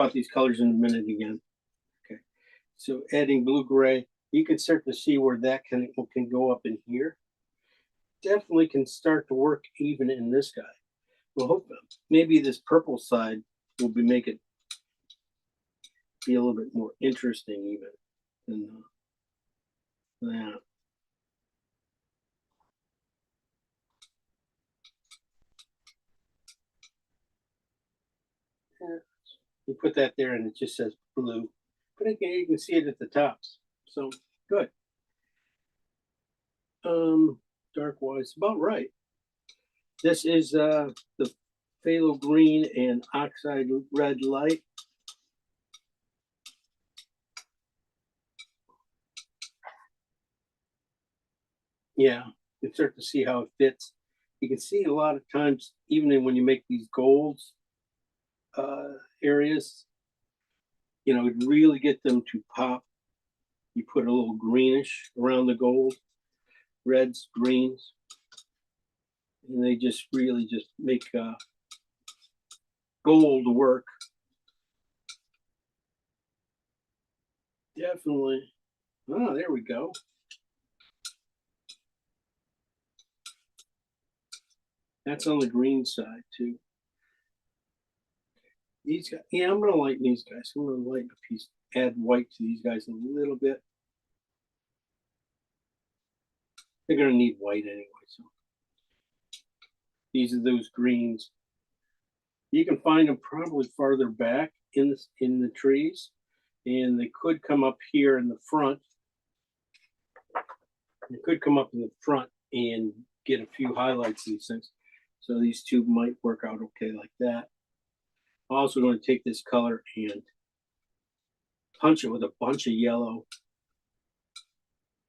about these colors in a minute again. Okay, so adding blue gray, you can start to see where that can go up in here. Definitely can start to work even in this guy. Well, hope maybe this purple side will make it be a little bit more interesting even than that. You put that there and it just says blue. But again, you can see it at the tops. So good. Dark wise, about right. This is the phthalo green and oxide red light. Yeah, you can start to see how it fits. You can see a lot of times, even when you make these golds areas, you know, really get them to pop. You put a little greenish around the gold, reds, greens, and they just really just make gold work. Definitely. Oh, there we go. That's on the green side too. These guys, yeah, I'm gonna lighten these guys. I'm gonna lighten a piece, add white to these guys a little bit. They're gonna need white anyway, so these are those greens. You can find them probably farther back in the trees, and they could come up here in the front. They could come up in the front and get a few highlights of these things. So these two might work out okay like that. I'm also going to take this color and punch it with a bunch of yellow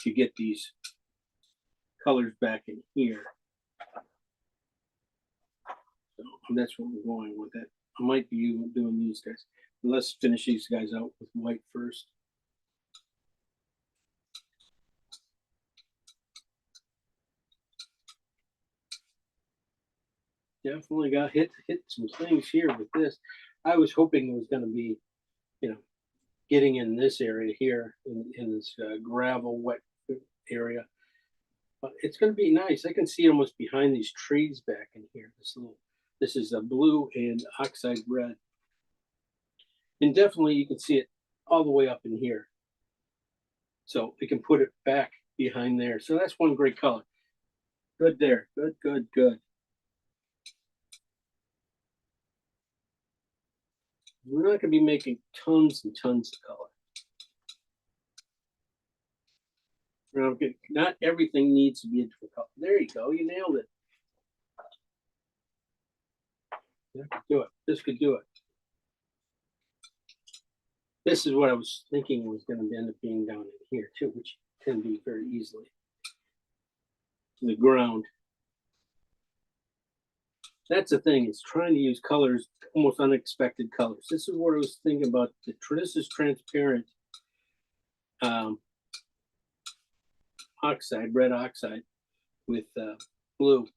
to get these colors back in here. So that's what we're going with it. I might be doing these guys. But let's finish these guys out with white first. Definitely got hit some things here with this. I was hoping it was going to be, you know, getting in this area here in this gravel wet area. But it's going to be nice. I can see almost behind these trees back in here. This is a blue and oxide red. And definitely you can see it all the way up in here. So we can put it back behind there. So that's one great color. Good there. Good, good, good. We're not going to be making tons and tons of color. Not everything needs to be a different color. There you go. You nailed it. That could do it. This could do it. This is what I was thinking was going to end up being down in here too, which can be very easily. The ground. That's the thing, is trying to use colors, almost unexpected colors. This is what I was thinking about. This is transparent oxide, red oxide with blue.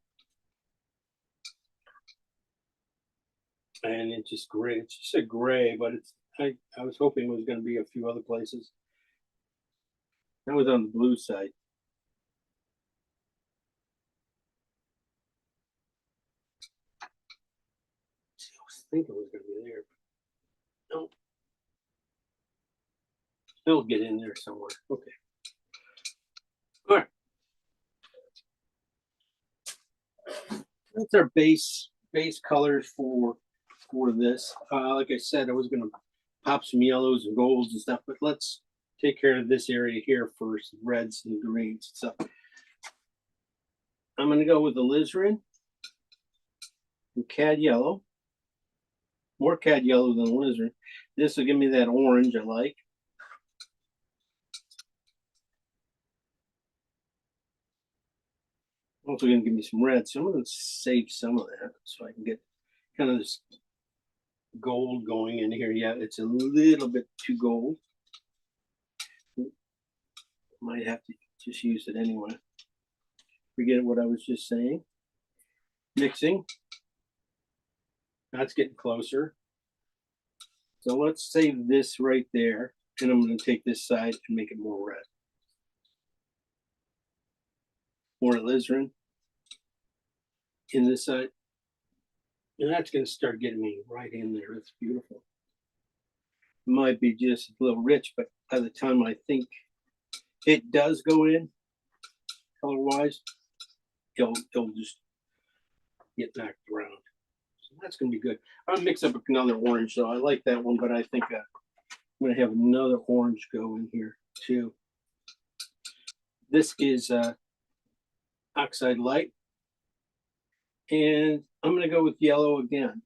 And it's just gray. It's just a gray, but it's I was hoping it was going to be a few other places. That was on the blue side. I was thinking it was going to be there, but no. It'll get in there somewhere. Okay. All right. That's our base colors for this. Like I said, I was going to pop some yellows and golds and stuff, but let's take care of this area here first, reds and greens. So I'm going to go with the alizarin and cad yellow. More cad yellow than alizarin. This will give me that orange I like. Also going to give me some red, so I'm going to save some of that so I can get kind of this gold going in here. Yeah, it's a little bit too gold. Might have to just use it anyway. Forget what I was just saying. Mixing. That's getting closer. So let's save this right there, and I'm going to take this side and make it more red. More alizarin in this side. And that's going to start getting me right in there. It's beautiful. Might be just a little rich, but by the time I think it does go in, color-wise, it'll just get knocked around. So that's going to be good. I'll mix up another orange, though. I like that one, but I think I'm going to have another orange go in here, too. This is Oxide Light. And I'm going to go with yellow again.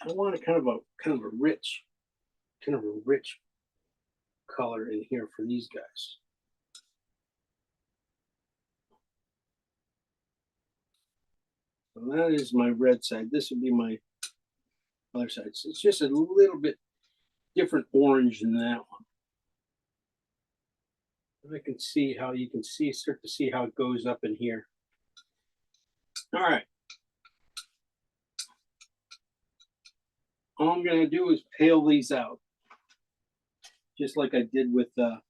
I want a kind of a rich color in here for these guys. So that is my red side. This would be my other side. So it's just a little bit different orange than that one. And I can see how you can start to see how it goes up in here. All right. All I'm going to do is pale these out, just like I did with that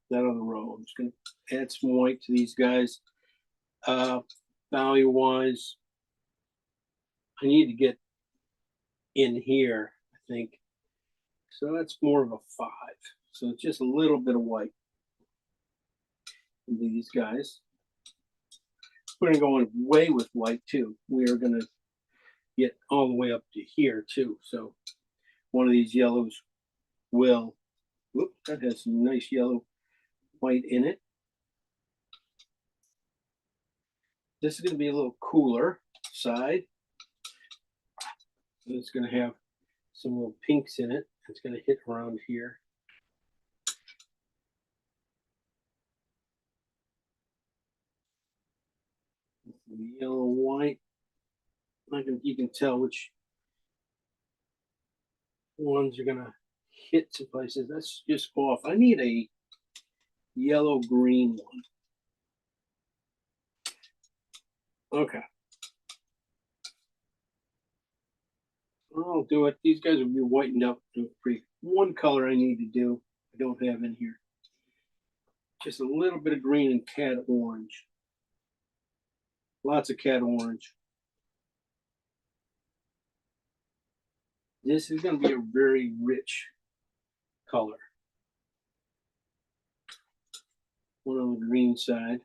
other row. I'm just going to add some white to these guys. Value-wise, I need to get in here, I think. So that's more of a 5. So it's just a little bit of white in these guys. We're going to go away with white too. We are going to get all the way up to here too. So one of these yellows will, whoop, that has some nice yellow white in it. This is going to be a little cooler side. It's going to have some little pinks in it. It's going to hit around here. Yellow, white. You can tell which ones are going to hit some places. That's just off. I need a yellow green one. Okay. I'll do it. These guys will be whitened up. One color I need to do, I don't have in here. Just a little bit of green and cad orange. Lots of cad orange. This is going to be a very rich color. One on the green side.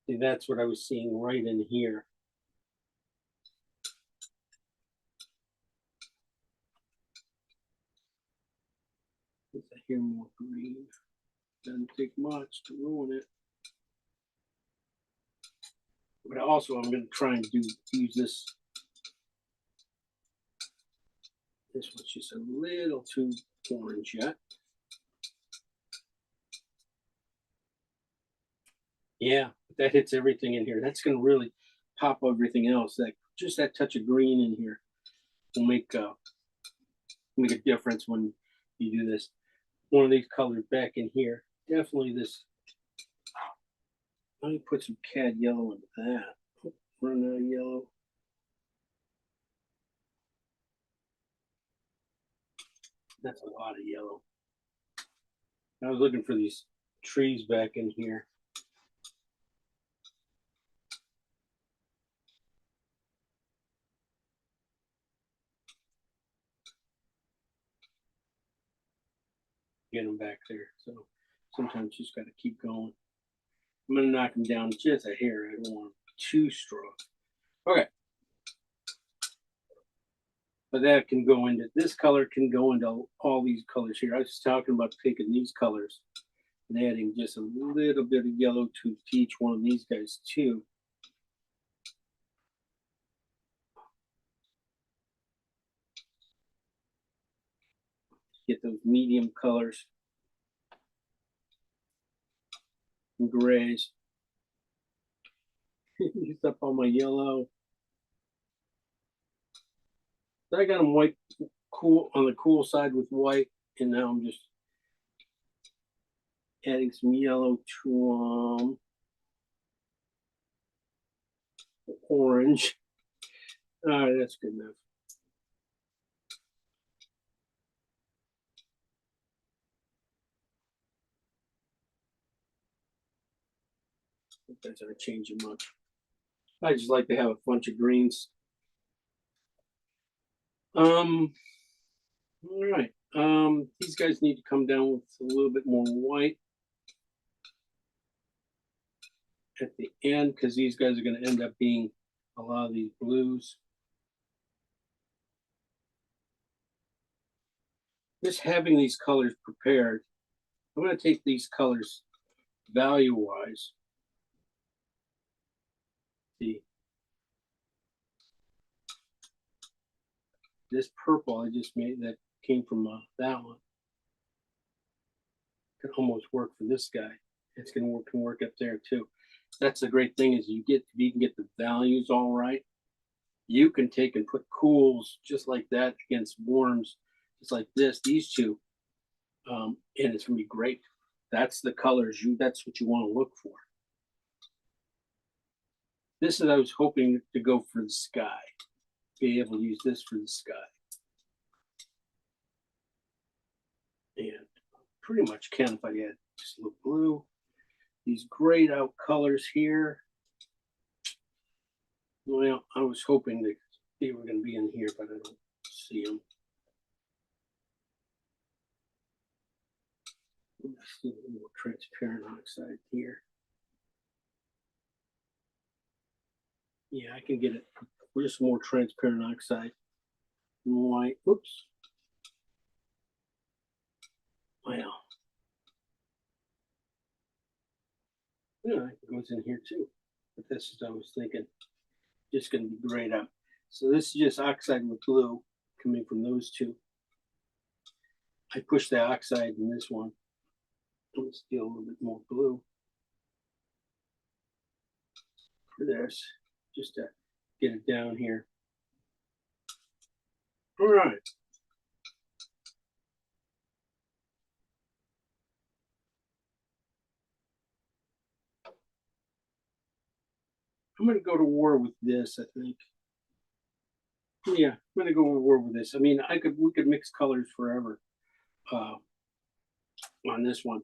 See, that's what I was seeing right in here. I hear more green. Doesn't take much to ruin it. But also, I'm going to try and use this. This one's just a little too orange yet. Yeah, that hits everything in here. That's going to really pop everything else. Just that touch of green in here will make a difference when you do this. One of these colors back in here. Definitely this. Let me put some cad yellow into that. Run out of yellow. That's a lot of yellow. I was looking for these trees back in here. Get them back there. So sometimes you just got to keep going. I'm going to knock them down just a hair. I don't want them too strong. Okay. But that can go into, this color can go into all these colors here. I was talking about taking these colors and adding just a little bit of yellow to each one of these guys too. Get those medium colors and grays. Use up all my yellow. So I got them white, cool on the cool side with white, and now I'm just adding some yellow to orange. All right, that's good enough. That's not changing much. I just like to have a bunch of greens. All right. These guys need to come down with a little bit more white at the end because these guys are going to end up being a lot of these blues. Just having these colors prepared, I'm going to take these colors value-wise. See, this purple I just made that came from that one could almost work for this guy. It's going to work up there too. That's the great thing is you can get the values all right. You can take and put cools just like that against warms, just like this. These two, and it's going to be great. That's the colors that's what you want to look for. This is I was hoping to go for the sky, be able to use this for the sky. And pretty much can if I add just a little blue. These grayed out colors here. Well, I was hoping that they were going to be in here, but I don't see them. Let's see a little more transparent oxide here. Yeah, I can get it. Just more transparent oxide. White. Oops. Wow. Yeah, it goes in here too. But this is what I was thinking. Just going to be grayed out. So this is just oxide with blue coming from those two. I pushed the oxide in this one. Let's do a little bit more blue for this, just to get it down here. All right. I'm going to go to war with this, I think. Yeah, I'm going to go to war with this. I mean, we could mix colors forever on this one,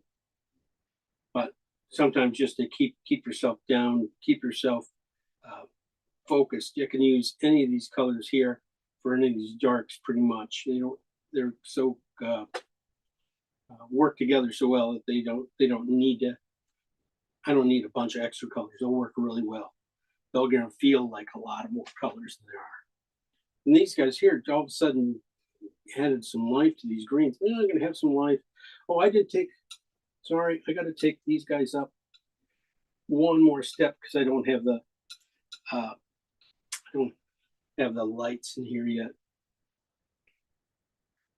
but sometimes just to keep yourself down, keep yourself focused. You can use any of these colors here for any of these darks, pretty much. They're so work together so well that they don't need to. I don't need a bunch of extra colors. They'll work really well. They're going to feel like a lot of more colors than there are. And these guys here, all of a sudden, added some life to these greens. They're not going to have some life. Oh, I did take. Sorry, I got to take these guys up one more step because I don't have the. I don't have the lights in here yet.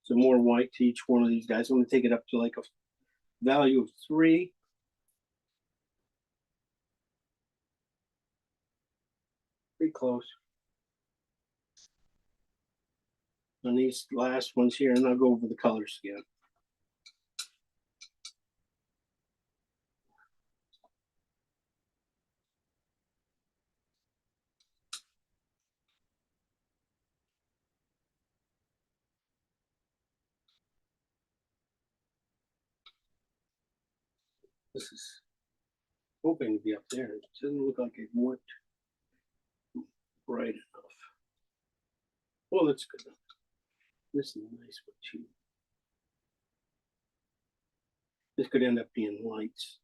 So more white to each one of these guys. I'm going to take it up to like a value of 3. Pretty close. On these last ones here, and I'll go over the colors again. This is hoping to be up there. It doesn't look like it worked bright enough. Well, that's good enough. This is a nice one too. This could end up being lights.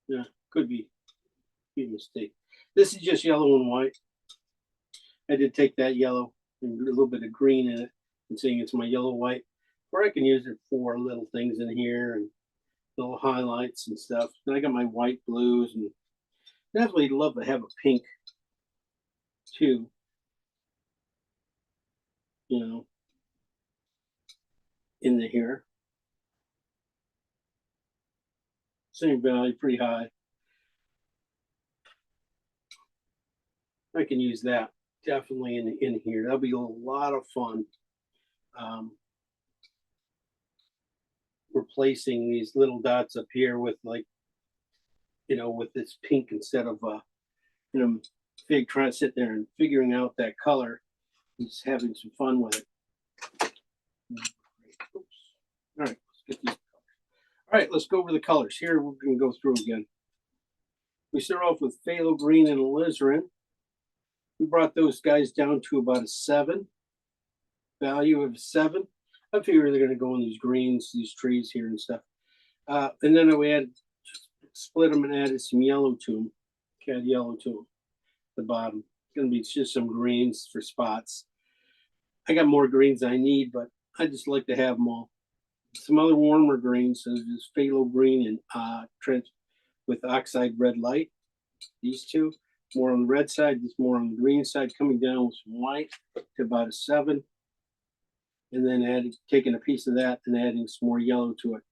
Yeah, could be a mistake. This is just yellow and white. I did take that yellow and a little bit of green in it and saying it's my yellow white, or I can use it for little things in here and little highlights and stuff. And I got my white blues and definitely love to have a pink too. You know, in the here. Same value, pretty high. I can use that definitely in here. That'll be a lot of fun. Um, replacing these little dots up here with like, with this pink instead of, trying to sit there and figuring out that color. Just having some fun with it. Oops. All right, let's get these colors. All right, let's go over the colors. Here we're going to go through again. We start off with phthalo green and alizarin. We brought those guys down to about a 7. Value of 7. I figure they're going to go in these greens, these trees here and stuff. And then we split them and added some yellow to them, cad yellow to them. The bottom. It's going to be just some greens for spots. I got more greens than I need, but I just like to have them all. Some other warmer greens, so there's phthalo green and with oxide red light. These two, more on the red side, this more on the green side, coming down with some white to about a 7. And then taking a piece of that and adding some more yellow to it.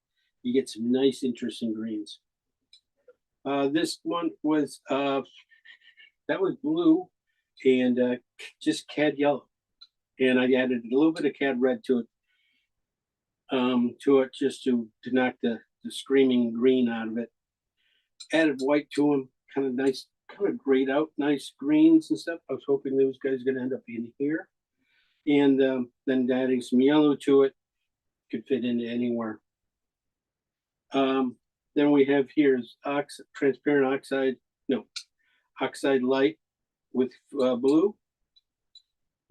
You get some nice, interesting greens. This one was, that was blue and just cad yellow. And I added a little bit of cad red to it just to knock the screaming green out of it. Added white to them, kind of nice, kind of grayed out, nice greens and stuff. I was hoping those guys are going to end up in here. And then adding some yellow to it, could fit into anywhere. Then we have here is transparent oxide light with blue.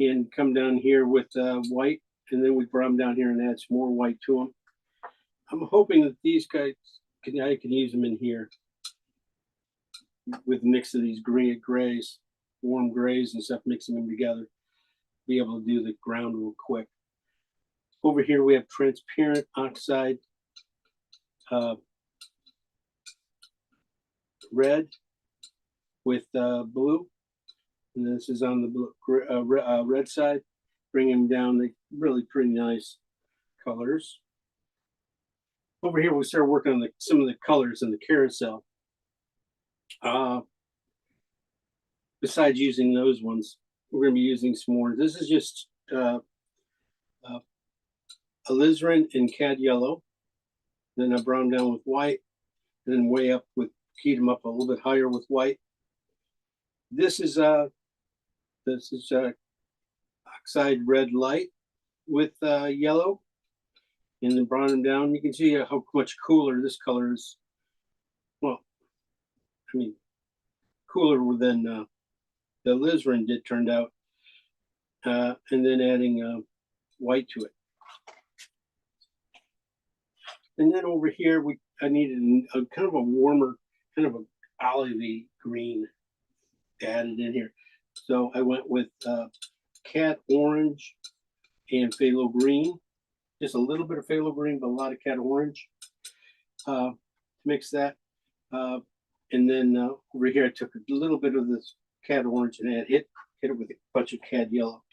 And come down here with white, and then we brought them down here and add some more white to them. I'm hoping that these guys, I can use them in here with a mix of these grays, warm grays and stuff, mixing them together. Be able to do the ground real quick. Over here we have transparent oxide red with blue. And this is on the blue, red side, bringing them down. The really pretty nice colors. Over here, we start working on some of the colors in the carousel. Besides using those ones, we're going to be using some more. This is just alizarin and cad yellow. Then I brought them down with white, and then way up with keyed them up a little bit higher with white. This is oxide red light with yellow, and then brought them down. You can see how much cooler this color is. Well, I mean, cooler than the alizarin turned out. And then adding white to it. And then over here, I needed a kind of a warmer, kind of an olivey green added in here. So I went with cad orange and phthalo green. Just a little bit of phthalo green, but a lot of cad orange. Mix that. And then over here, I took a little bit of this cad orange and hit it with a bunch of cad yellow.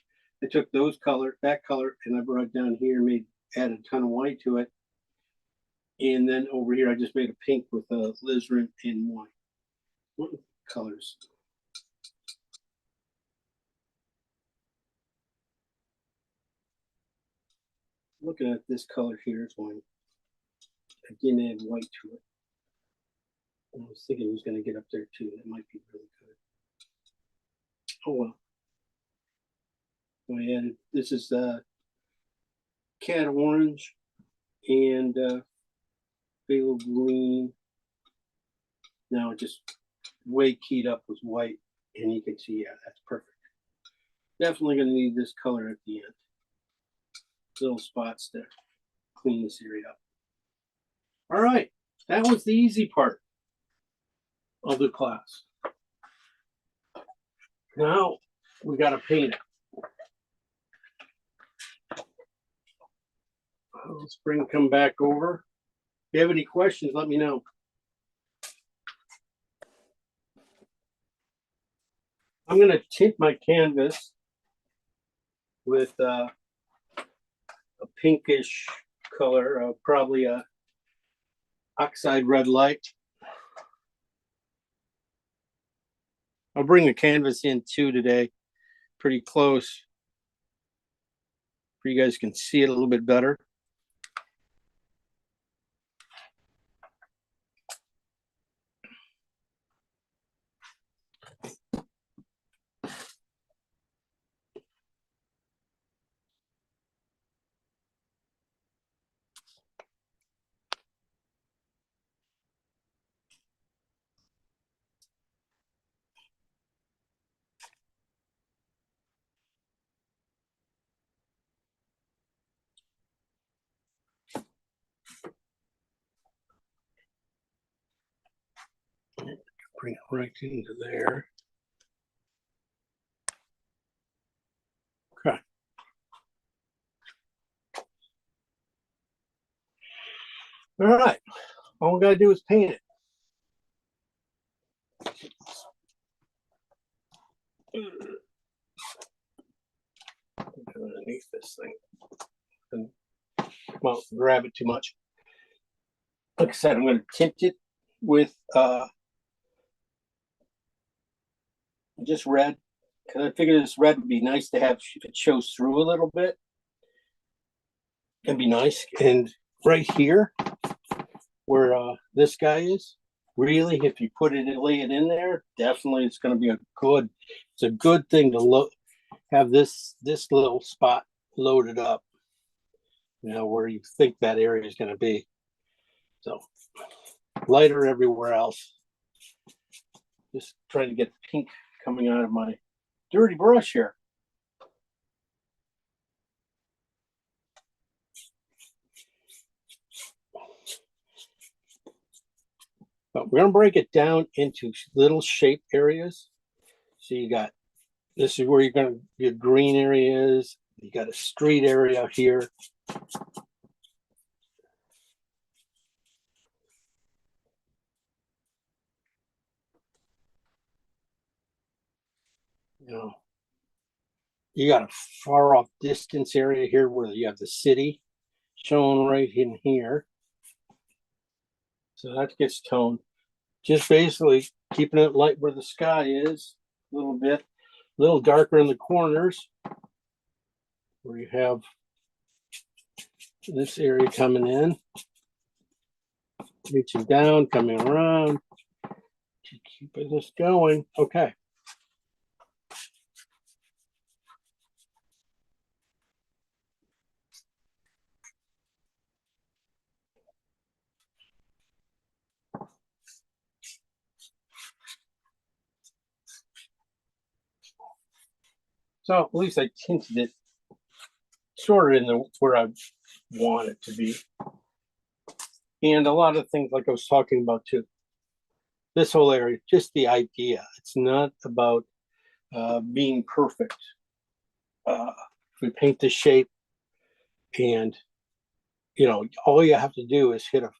I took that color, and I brought it down here and added a ton of white to it. And then over here, I just made a pink with alizarin and white. What colors? Looking at this color here is one. I didn't add white to it. I was thinking it was going to get up there too. That might be really good. Oh well. So I added, this is cad orange and phthalo green. Now it just way keyed up with white, and you can see, yeah, that's perfect. Definitely going to need this color at the end. Little spots to clean this area up. All right, that was the easy part of the class. Now we got to paint it. Let's come back over. If you have any questions, let me know. I'm going to tint my canvas with a pinkish color, probably a oxide red light. I'll bring the canvas in too today, pretty close, so you guys can see it a little bit better. bring it right into there. Okay. All right. All we gotta do is paint it. Underneath this thing. And well, grab it too much. Like I said, I'm going to tint it with just red, because I figured this red would be nice to have if it shows through a little bit. It'd be nice. And right here, where this guy is, really, if you put it and lay it in there, definitely it's going to be it's a good thing to have this little spot loaded up, you know, where you think that area is going to be. So lighter everywhere else. Just trying to get pink coming out of my dirty brush here. But we're going to break it down into little shape areas. So you got, this is where you're going to, your green area is. You got a street area here. You know, you got a far off distance area here where you have the city shown right in here. So that gets toned. Just basically keeping it light where the sky is, a little bit, a little darker in the corners where you have this area coming in, reaching down, coming around, keeping this going. Okay. So at least I tinted it sort of in the where I want it to be. And a lot of things like I was talking about too. This whole area, just the idea. It's not about being perfect. We paint the shape and, you know, all you have to do is hit a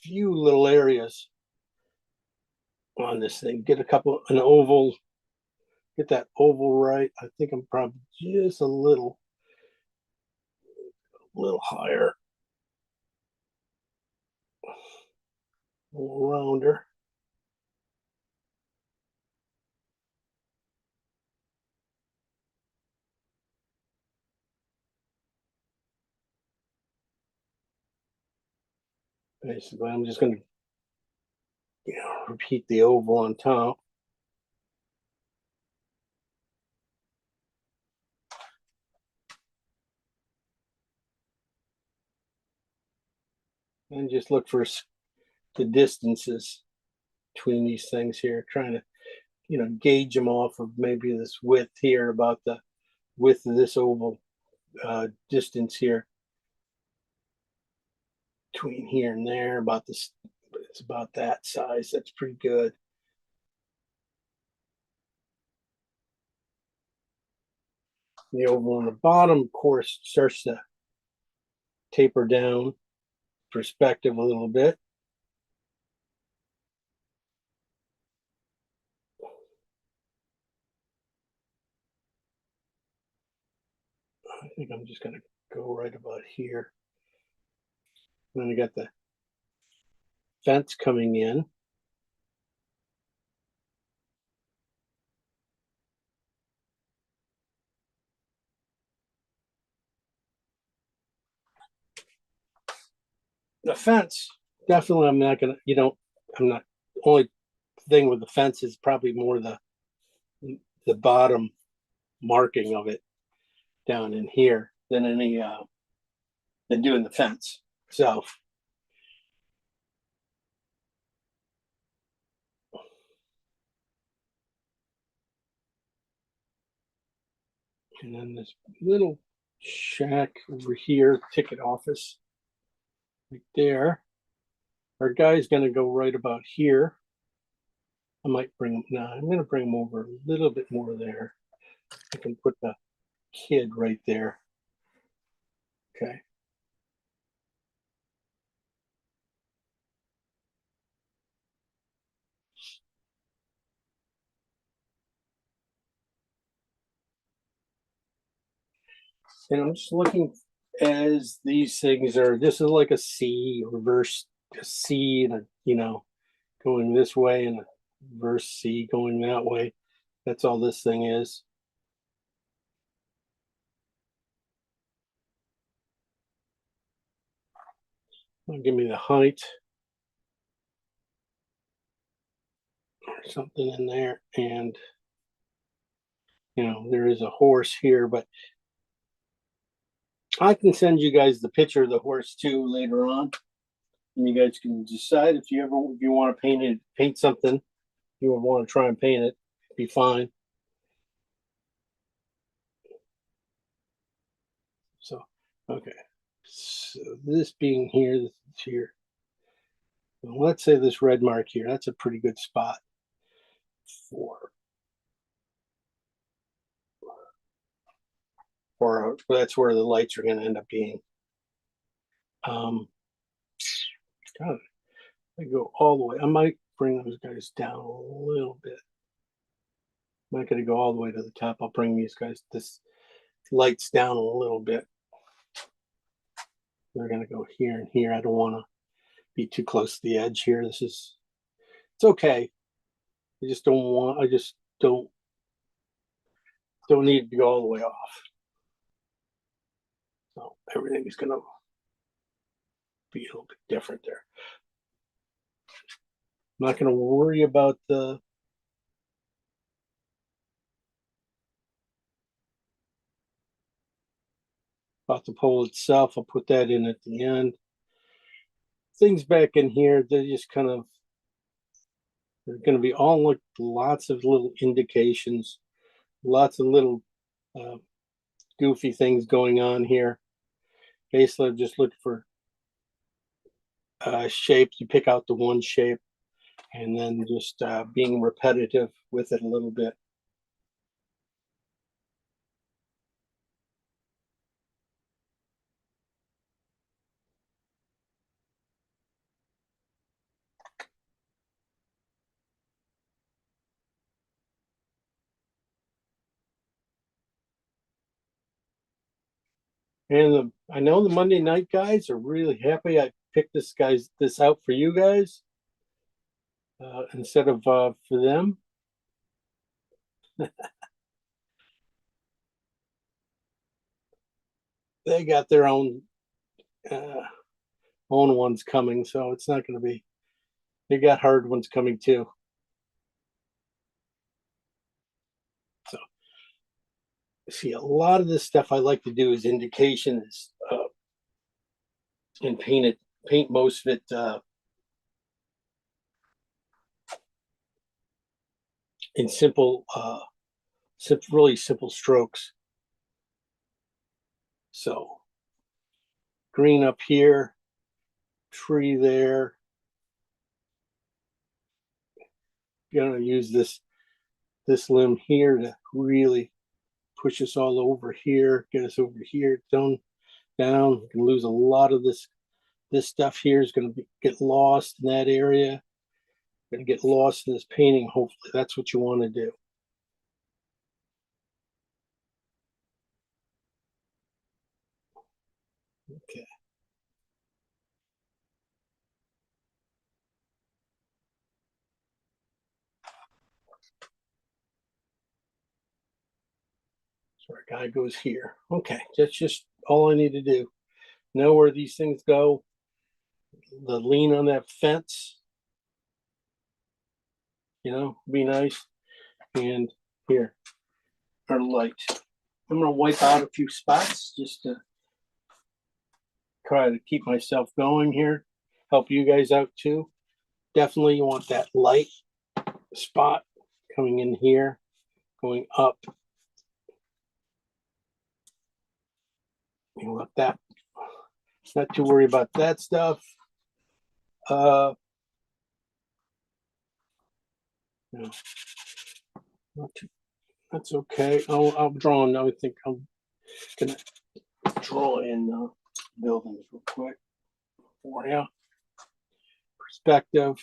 few little areas on this thing. Get an oval, get that oval right. I think I'm probably just a little higher, a little rounder. Basically, I'm just going to, you know, repeat the oval on top. And just look for the distances between these things here, trying to, you know, gauge them off of maybe this width here, about the width of this oval distance here between here and there, about this, it's about that size. That's pretty good. The oval on the bottom, of course, starts to taper down perspective a little bit. I think I'm just going to go right about here. And then I got the fence coming in. The fence, definitely, I'm not going to, you know, I'm not, only thing with the fence is probably more the bottom marking of it down in here than any than doing the fence. So and then this little shack over here, ticket office right there. Our guy's going to go right about here. I might bring them. No, I'm going to bring them over a little bit more there. I can put the kid right there. Okay. And I'm just looking as these things are, this is like a C, reverse a C, and going this way, and a reverse C going that way. That's all this thing is. Give me the height or something in there. And, there is a horse here, but I can send you guys the picture of the horse too later on. And you guys can decide if you want to paint something, you would want to try and paint it, be fine. So, okay. So this being here, this is here. Well, let's say this red mark here, that's a pretty good spot for that's where the lights are going to end up being. God, I go all the way. I might bring those guys down a little bit. I'm not going to go all the way to the top. I'll bring these guys, this lights down a little bit. They're going to go here and here. I don't want to be too close to the edge here. It's okay. I just don't need to go all the way off. So everything is going to be a little bit different there. I'm not going to worry about the pole itself. I'll put that in at the end. Things back in here, they're just kind of, they're going to be all like lots of little indications, lots of little goofy things going on here. Basically, I'm just looking for shapes. You pick out the one shape and then just being repetitive with it a little bit. And I know the Monday night guys are really happy I picked this out for you guys instead of for them. They got their own ones coming, so it's not going to be. They got hard ones coming too. So, see, a lot of this stuff I like to do is indications and paint most of it in really simple strokes. So, green up here, tree there. You're going to use this limb here to really push us all over here, get us over here, down. We can lose a lot of this. This stuff here is going to get lost in that area. Going to get lost in this painting. Hopefully, that's what you want to do. Okay. So our guy goes here. Okay, that's just all I need to do. Know where these things go. The lean on that fence, be nice. And here, our light. I'm going to wipe out a few spots just to try to keep myself going here. Help you guys out too. Definitely you want that light spot coming in here, going up. You want that. Not too worried about that stuff. Yeah. Not too, that's okay. I'll draw in. I think I'm gonna draw in buildings real quick for you. Perspective.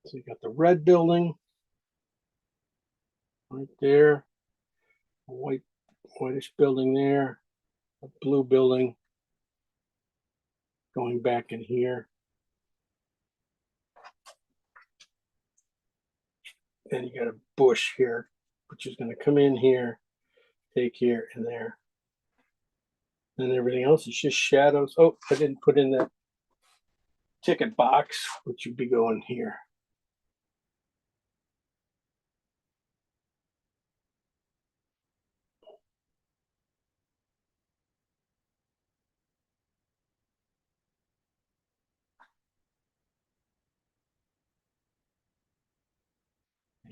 So you got the red building right there, a whitish building there, a blue building going back in here. Then you got a bush here, which is going to come in here, take here and there. And everything else is just shadows. Oh, I didn't put in that ticket box, which would be going here.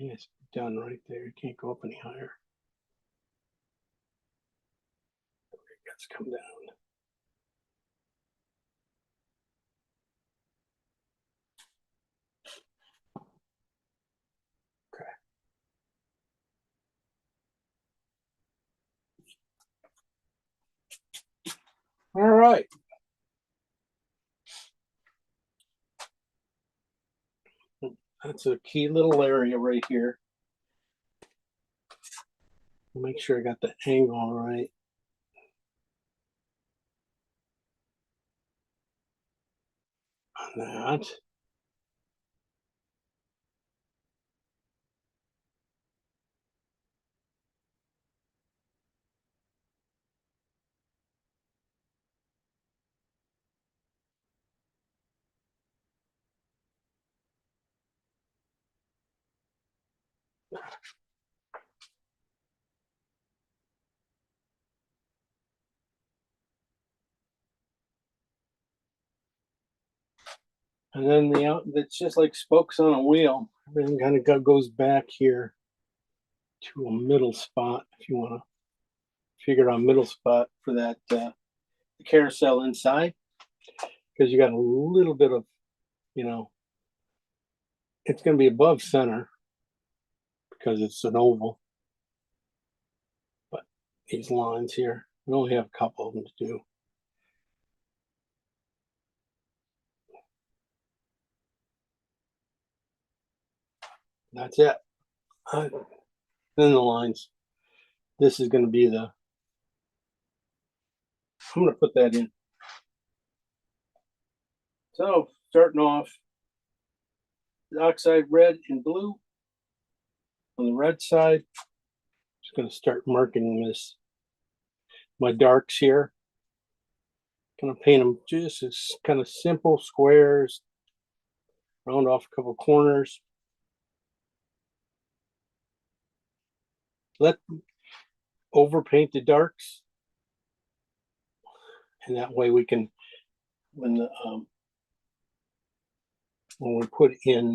It's done right there. You can't go up any higher. Let's come down. Okay. All right. That's a key little area right here. Make sure I got the angle right. On that. And then the out that's just like spokes on a wheel. Everything kind of goes back here to a middle spot if you want to figure out middle spot for that carousel inside, because you got a little bit of, you know, it's going to be above center because it's an oval. But these lines here, we only have a couple of them to do. That's it. Then the lines. This is going to be the. I'm going to put that in. So starting off, the oxide red and blue. On the red side, just going to start marking this. My darks here. Going to paint them just as kind of simple squares. Round off a couple corners. Let overpaint the darks, and that way we can, when we put in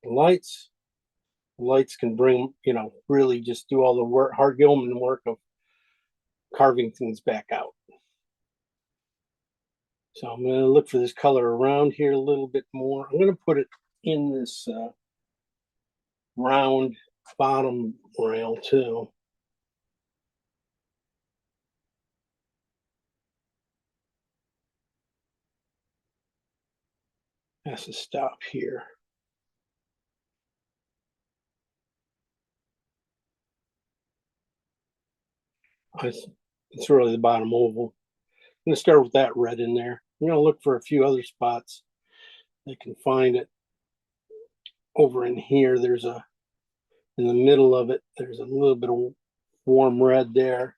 lights, lights can bring, you know, really just do all the work, hard yeoman work of carving things back out. So I'm going to look for this color around here a little bit more. I'm going to put it in this round bottom rail too. Has to stop here. It's really the bottom oval. I'm going to start with that red in there. I'm going to look for a few other spots. I can find it over in here. There's a, in the middle of it, there's a little bit of warm red there.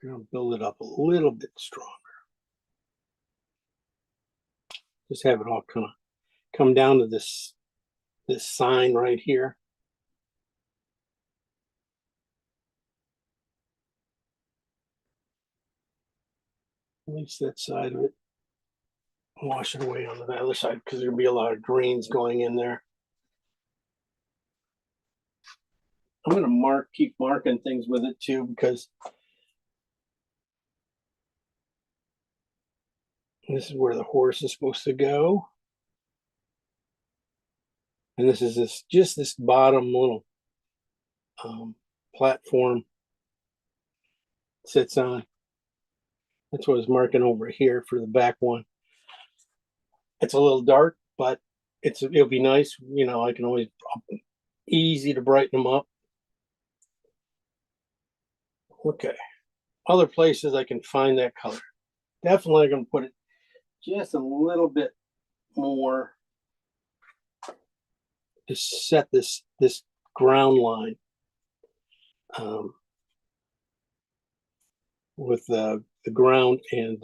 I'm gonna build it up a little bit stronger. Just have it all kind of come down to this sign right here. At least that side of it. Wash it away on the other side because there'll be a lot of greens going in there. I'm gonna keep marking things with it too, because this is where the horse is supposed to go. And this is just this bottom little platform sits on. That's what I was marking over here for the back one. It's a little dark, but it'll be nice. You know, I can always easy to brighten them up. Okay. Other places I can find that color. Definitely I'm gonna put it just a little bit more to set this ground line with the ground and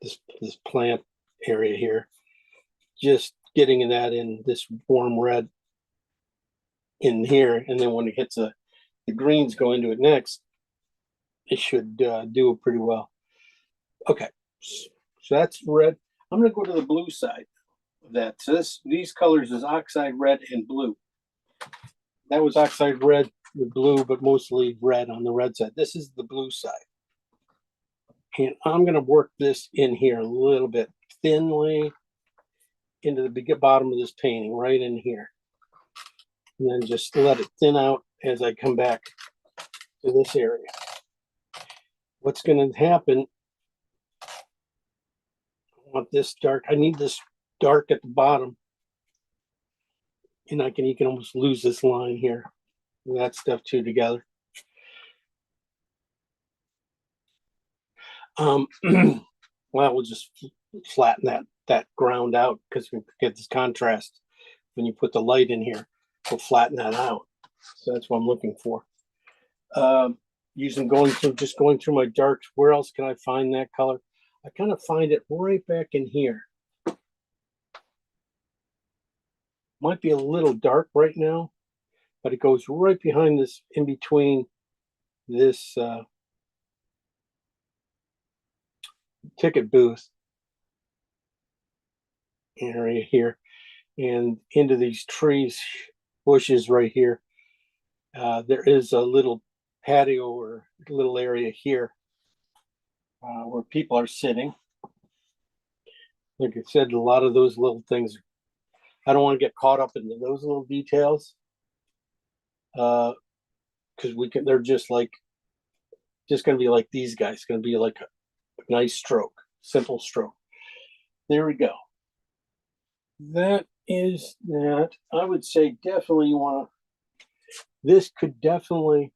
this plant area here. Just getting that in this warm red in here, and then when it hits the greens go into it next, it should do it pretty well. Okay, so that's red. I'm going to go to the blue side of that. So these colors is oxide red and blue. That was oxide red with blue, but mostly red on the red side. This is the blue side. And I'm going to work this in here a little bit thinly into the bottom of this painting, right in here. And then just let it thin out as I come back to this area. What's going to happen, I want this dark. I need this dark at the bottom. And you can almost lose this line here. And that stuff too together. Well, we'll just flatten that ground out because we get this contrast. When you put the light in here, we'll flatten that out. So that's what I'm looking for. Going through my darks. Where else can I find that color? I kind of find it right back in here. Might be a little dark right now, but it goes right behind this, in between this ticket booth area here and into these trees, bushes right here. There is a little patio or little area here where people are sitting. Like I said, a lot of those little things, I don't want to get caught up into those little details because they're just going to be like these guys. It's going to be like a nice stroke, simple stroke. There we go. That is that. I would say definitely this could definitely,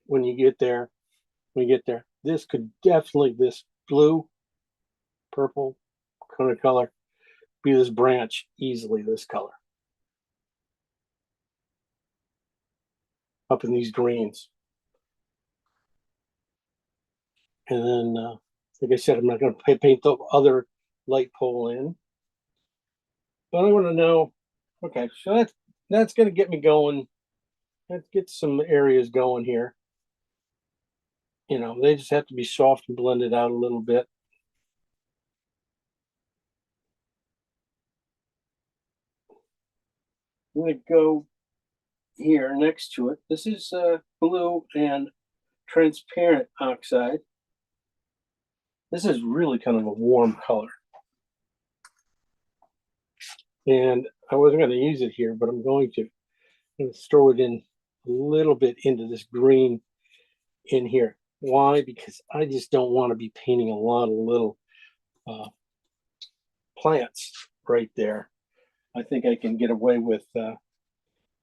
when you get there, this could definitely, this blue, purple kind of color, be this branch easily, this color. Up in these greens. And then, like I said, I'm not going to paint the other light pole in. But I want to know, okay, so that's going to get me going. Let's get some areas going here. You know, they just have to be soft and blended out a little bit. I'm going to go here next to it. This is blue and transparent oxide. This is really kind of a warm color. And I wasn't going to use it here, but I'm going to. I'm going to throw it in a little bit into this green in here. Why? Because I just don't want to be painting a lot of little plants right there. I think I can get away with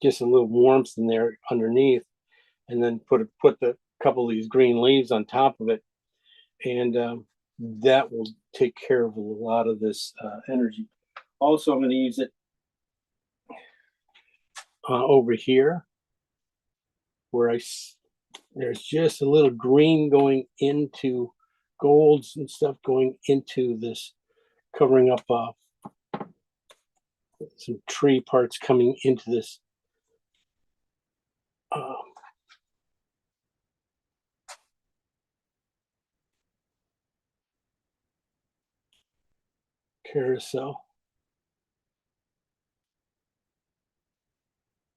just a little warmth in there underneath, and then put the couple of these green leaves on top of it, and that will take care of a lot of this energy. Also, I'm going to use it over here where I There's just a little green going into golds and stuff going into this, covering up some tree parts coming into this carousel.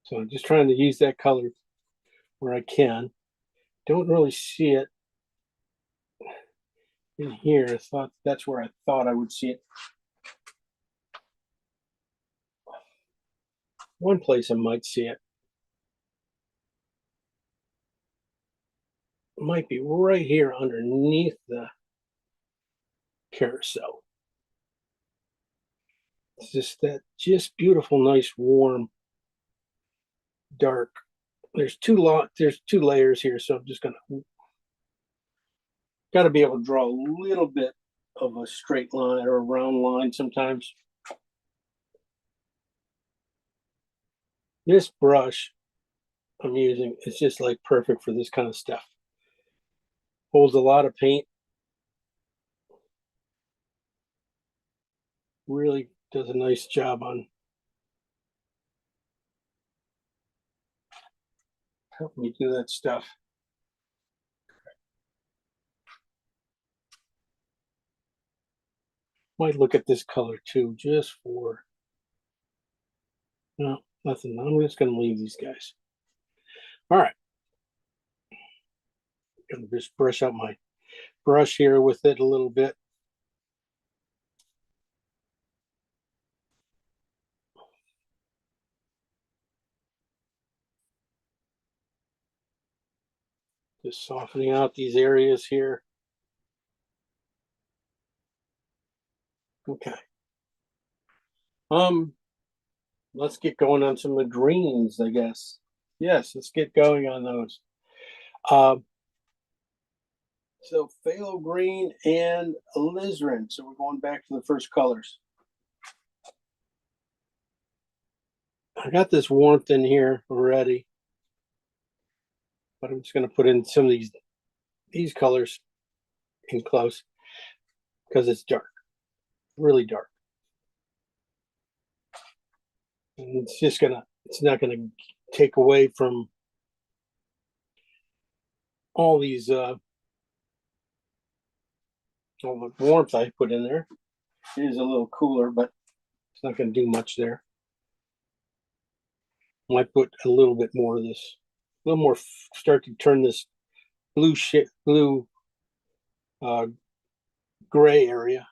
So I'm just trying to use that color where I can. Don't really see it in here. I thought that's where I thought I would see it. One place I might see it. It might be right here underneath the carousel. It's just that just beautiful, nice, warm, dark. There's two layers here, so I'm just gonna got to be able to draw a little bit of a straight line or a round line sometimes. This brush I'm using is just like perfect for this kind of stuff. Holds a lot of paint. Really does a nice job on helping me do that stuff. Might look at this color too, just for, no, nothing. I'm just going to leave these guys. All right. Gonna just brush out my brush here with it a little bit. Just softening out these areas here. Okay. Let's get going on some of the greens, I guess. Yes, let's get going on those. So phthalo green and alizarin. So we're going back to the first colors. I got this warmth in here already, but I'm just going to put in some of these colors in close because it's dark, really dark. And it's not gonna take away from all these all the warmth I put in there. It is a little cooler, but it's not gonna do much there. Might put a little bit more of this, a little more, start to turn this blue gray area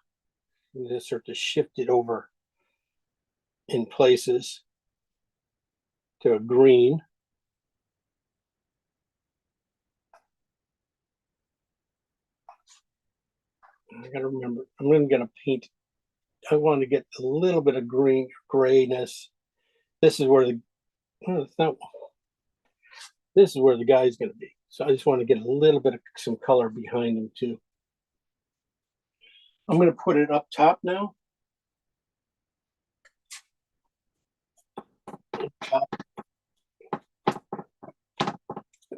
and just start to shift it over in places to a green. I gotta remember, I'm gonna paint. I want to get a little bit of grayness. This is where this is where the guy's gonna be. So I just want to get a little bit of some color behind him too. I'm gonna put it up top now.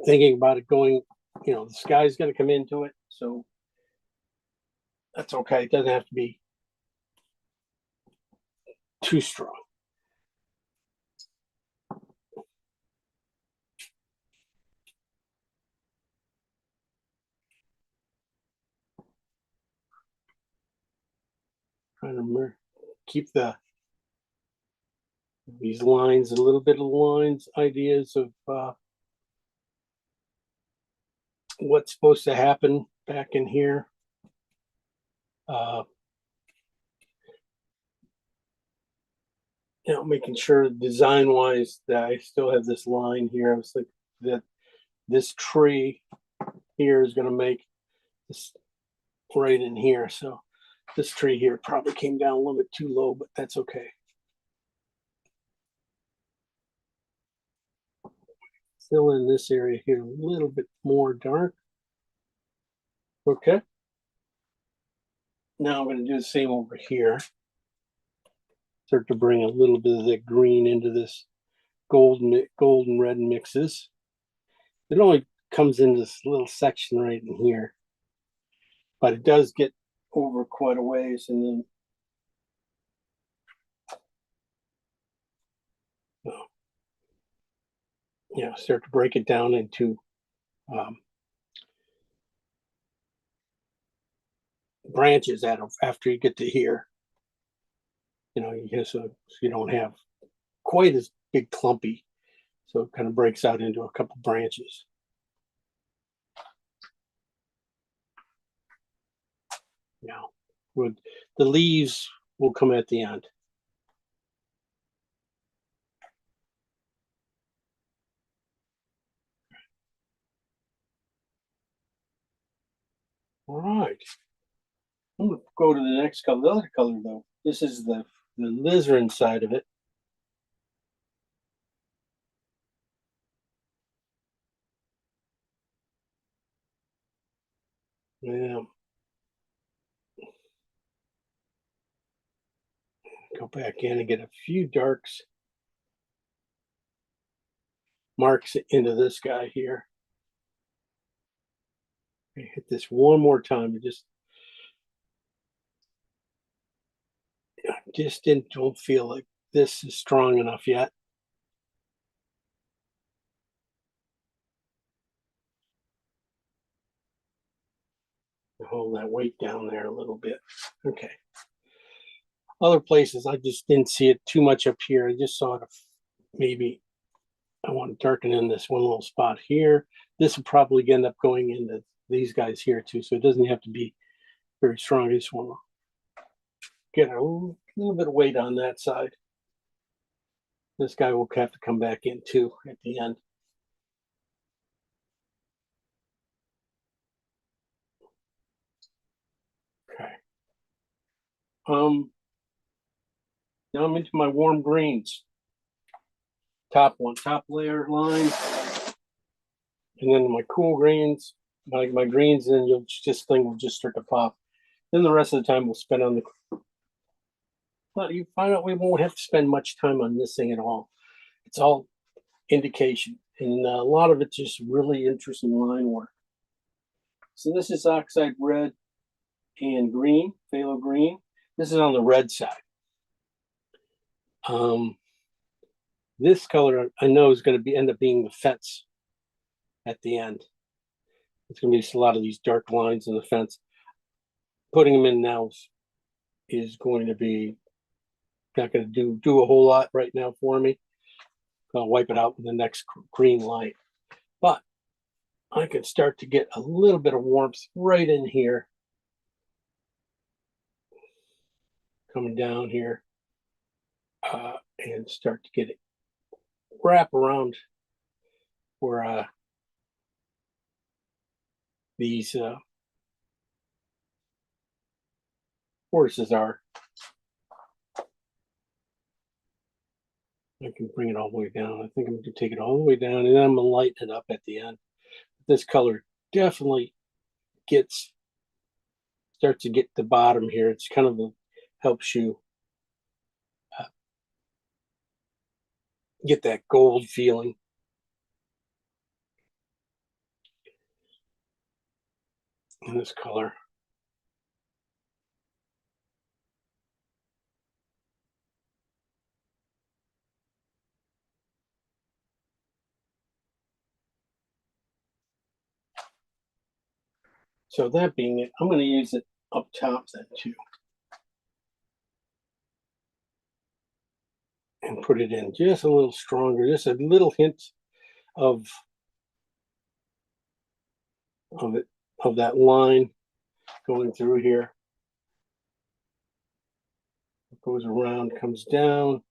Thinking about it going, the sky's gonna come into it, so that's okay. It doesn't have to be too strong. Trying to keep these lines, a little bit of lines, ideas of what's supposed to happen back in here. Making sure design wise that I still have this line here. I was like that this tree here is going to make this right in here. So this tree here probably came down a little bit too low, but that's okay. Fill in this area here a little bit more dark. Okay. Now I'm going to do the same over here. Start to bring a little bit of that green into this golden red mixes. It only comes in this little section right in here, but it does get over quite a ways, and then start to break it down into um, branches after you get to here. So you don't have quite as big clumpy, so it kind of breaks out into a couple branches. Now, with the leaves will come at the end. All right. I'm going to go to the next color. The other color, though, this is the alizarin side of it. Yeah. Go back in and get a few darks marks into this guy here. Hit this one more time. Don't feel like this is strong enough yet. Hold that weight down there a little bit. Okay. Other places, I just didn't see it too much up here. I just saw it. Maybe I want to darken in this one little spot here. This will probably end up going into these guys here too, so it doesn't have to be very strong. I just want to get a little bit of weight on that side. This guy will have to come back in too at the end. Okay. Now I'm into my warm greens. Top layer line, and then my cool greens, my greens, and this thing will just start to pop. Then the rest of the time we'll spend on the. Well, you find out we won't have to spend much time on this thing at all. It's all indication, and a lot of it's just really interesting line work. So this is oxide red and green, phthalo green. This is on the red side. This color I know is going to end up being the fence at the end. It's going to be just a lot of these dark lines in the fence. Putting them in now is going to be not going to do a whole lot right now for me. I'll wipe it out with the next green light. But I can start to get a little bit of warmth right in here. Coming down here. And start to get it wrap around where these horses are. I can bring it all the way down. I think I'm going to take it all the way down, and then I'm going to lighten it up at the end. This color definitely starts to get the bottom here. It's kind of helps you get that gold feeling. In this color. So that being it, I'm going to use it up top then too. And put it in just a little stronger, just a little hint of that line going through here. It goes around, comes down.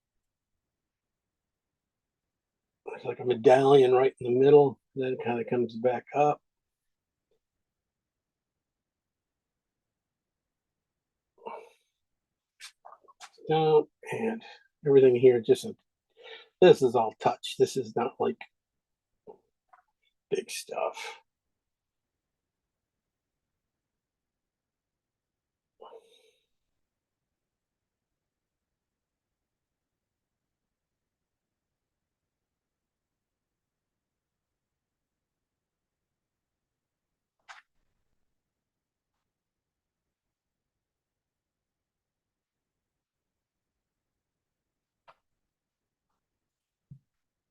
It's like a medallion right in the middle, then it kind of comes back up. Down, and everything here this is all touch. This is not like big stuff.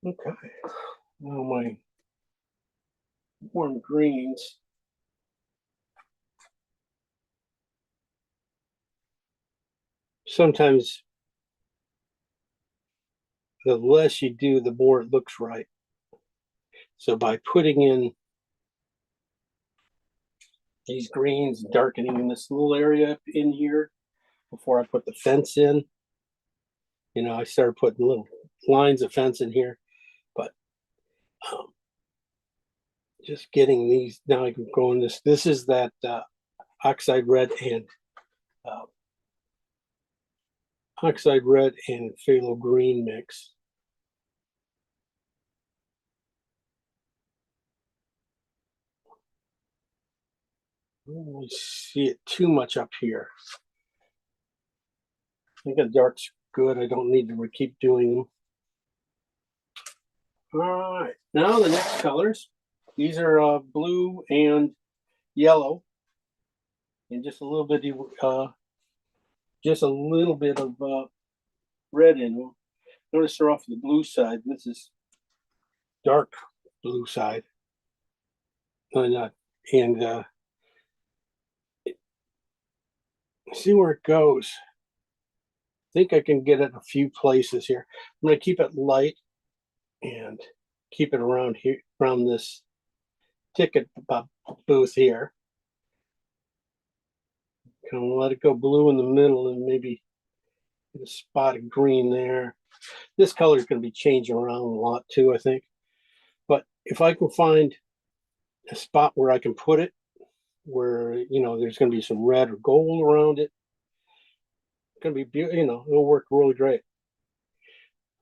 Okay. Now my warm greens. Sometimes the less you do, the more it looks right. So by putting in these greens, darkening this little area up in here before I put the fence in, I started putting little lines of fence in here, but um, just getting these, now I can go in this. This is that oxide red and uh, phthalo green mix. I don't really see it too much up here. I think the dark's good. I don't need to keep doing them. All right, now the next colors. These are blue and yellow, and just a little bit of red in them. Notice they're off the blue side. This is dark blue side, and see where it goes. I think I can get it a few places here. I'm going to keep it light and keep it around here, around this ticket booth here. Kind of let it go blue in the middle and maybe get a spot of green there. This color is going to be changing around a lot too, I think. But if I can find a spot where I can put it, where there's going to be some red or gold around it, it's going to be beautiful. It'll work really great.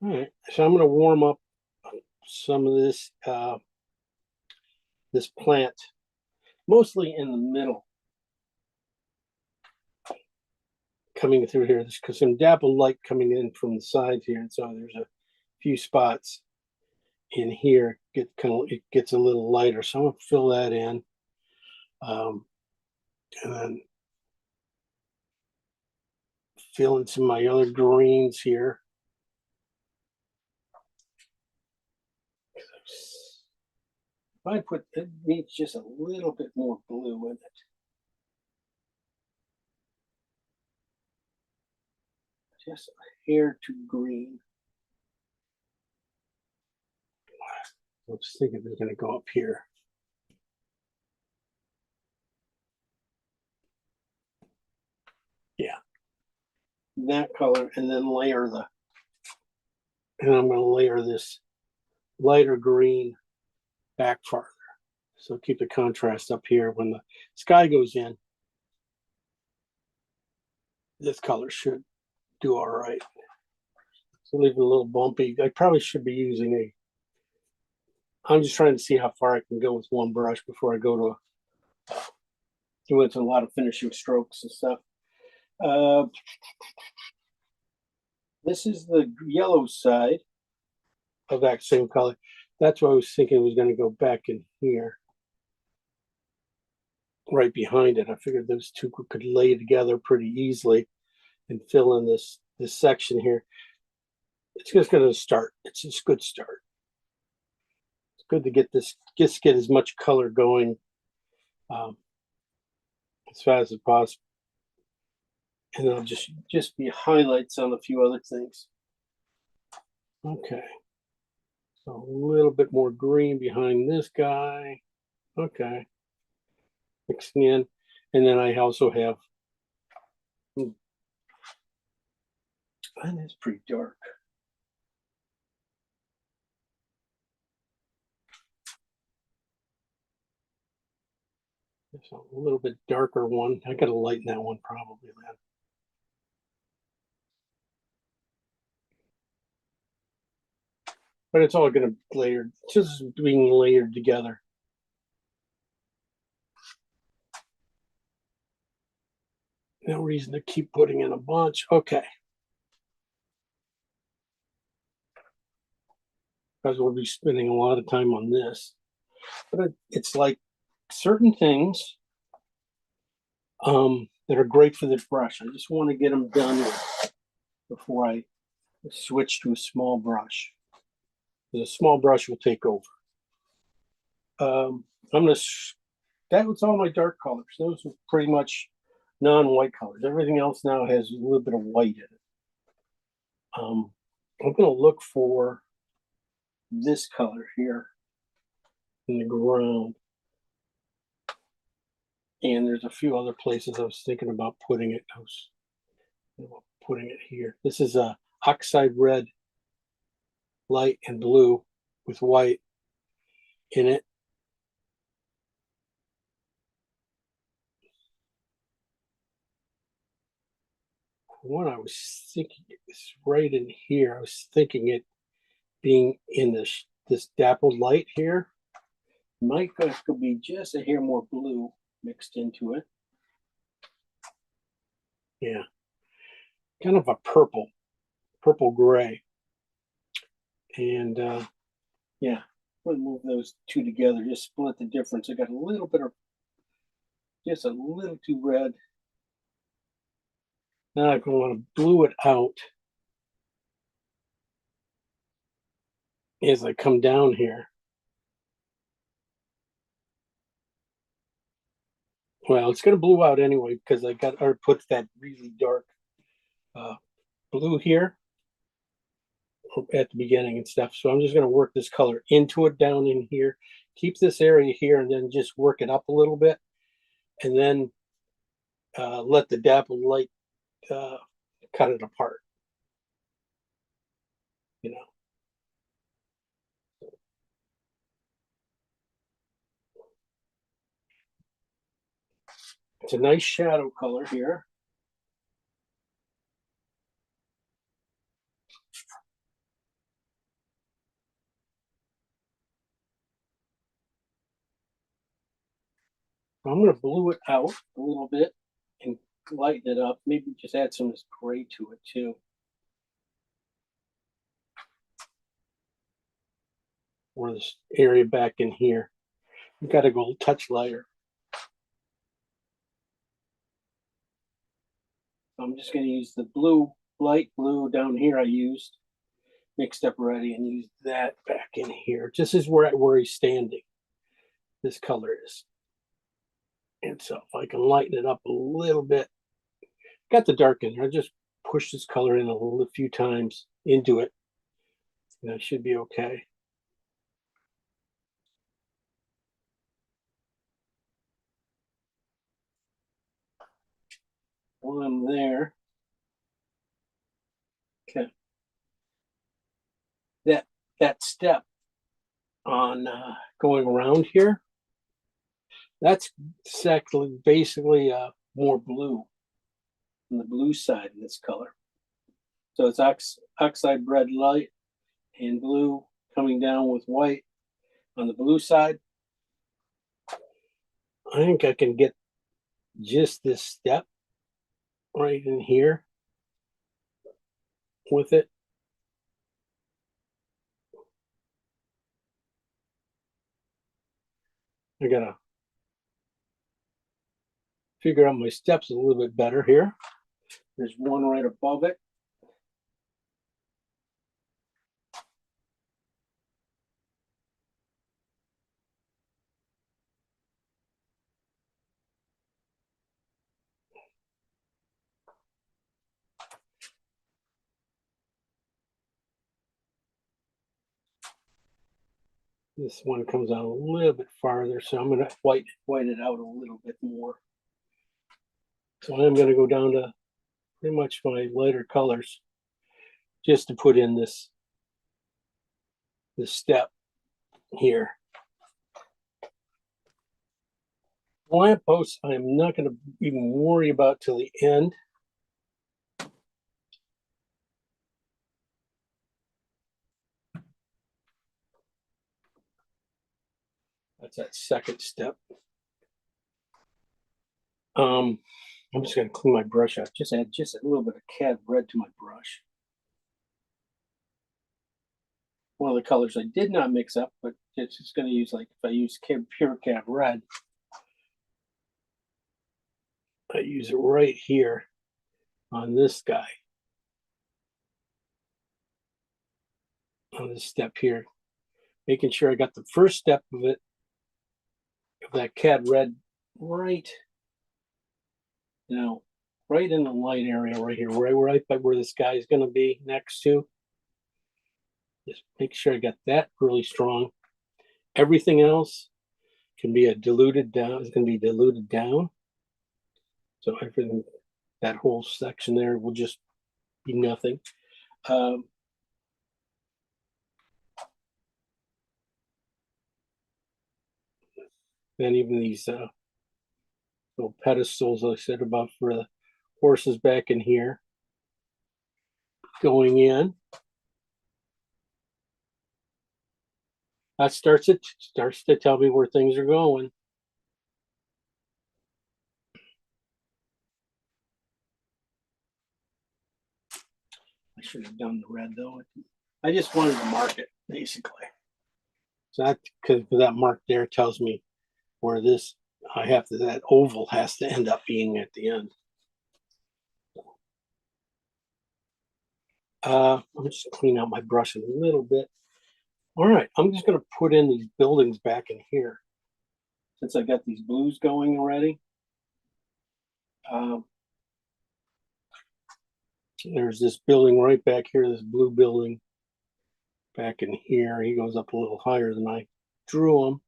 All right, so I'm going to warm up some of this plant, mostly in the middle, coming through here. There's some dappled light coming in from the sides here, and so there's a few spots in here. It gets a little lighter, so I'm gonna fill that in, and then fill in some of my other greens here. If I put, it needs just a little bit more blue in it. Just a hair too green. I was thinking it was going to go up here. Yeah, that color, and then and I'm going to layer this lighter green back farther. So keep the contrast up here. When the sky goes in, this color should do all right. So leave it a little bumpy. I probably should be using I'm just trying to see how far I can go with one brush before I go to doing a lot of finishing strokes and stuff. This is the yellow side of that same color. That's what I was thinking was going to go back in here, right behind it. I figured those two could lay together pretty easily and fill in this section here. It's just going to start. It's just a good start. It's good to get as much color going as fast as possible. And then I'll just be highlights on a few other things. Okay. So a little bit more green behind this guy. Okay. Mixing in. And then I also have, and it's pretty dark. There's a little bit darker one. I gotta lighten that one probably then. But it's all gonna layered, just being layered together. No reason to keep putting in a bunch. Okay. Because we'll be spending a lot of time on this. But it's like certain things that are great for this brush. I just want to get them done with before I switch to a small brush. The small brush will take over. I'm gonna, that was all my dark colors. Those were pretty much non-white colors. Everything else now has a little bit of white in it. I'm gonna look for this color here in the ground. And there's a few other places I was thinking about putting it. I was putting it here. This is a oxide red, light and blue with white in it. What I was thinking is right in here. I was thinking it being in this dappled light here. Might could be just a hair more blue mixed into it. Yeah, kind of a purple gray. And yeah, we'll move those two together, just split the difference. I got a little bit of, just a little too red. Now I'm going to blue it out as I come down here. Well, it's going to blue out anyway because I put that really dark blue here at the beginning and stuff. So I'm just going to work this color into it down in here, keep this area here, and then just work it up a little bit, and then let the dappled light cut it apart. You know. It's a nice shadow color here. I'm going to blue it out a little bit and lighten it up. Maybe just add some of this gray to it too. Or this area back in here. You've got to go a touch lighter. I'm just going to use the blue, light blue down here I used, mixed up already, and use that back in here. Just as where he's standing, this color is. And so if I can lighten it up a little bit, got the dark in there. I just push this color in a few times into it, and that should be okay. While I'm there, okay, that step on going around here, that's exactly basically more blue on the blue side in this color. So it's oxide red light and blue coming down with white on the blue side. I think I can get just this step right in here with it. I gotta figure out my steps a little bit better here. There's one right above it. This one comes out a little bit farther, so I'm going to white it out a little bit more. So I'm going to go down to pretty much my lighter colors just to put in this step here. Lampposts, I'm not going to even worry about till the end. That's that second step. I'm just going to clean my brush out. Just add just a little bit of cad red to my brush. One of the colors I did not mix up, but it's just going to use, like if I use pure cad red, I use it right here on this guy. On this step here, making sure I got the first step of it, of that cad red, right now, right in the light area right here, right by where this guy is going to be next to. Just make sure I got that really strong. Everything else can be diluted down. It's going to be diluted down. So everything, that whole section there will just be nothing. Then even these little pedestals I said about for the horses back in here going in. That starts to tell me where things are going. I should have done the red though. I just wanted to mark it basically. So that, because that mark there tells me where this that oval has to end up being at the end. I'm just clean out my brush a little bit. All right, I'm just going to put in these buildings back in here since I got these blues going already. There's this building right back here, this blue building back in here. He goes up a little higher than I drew him.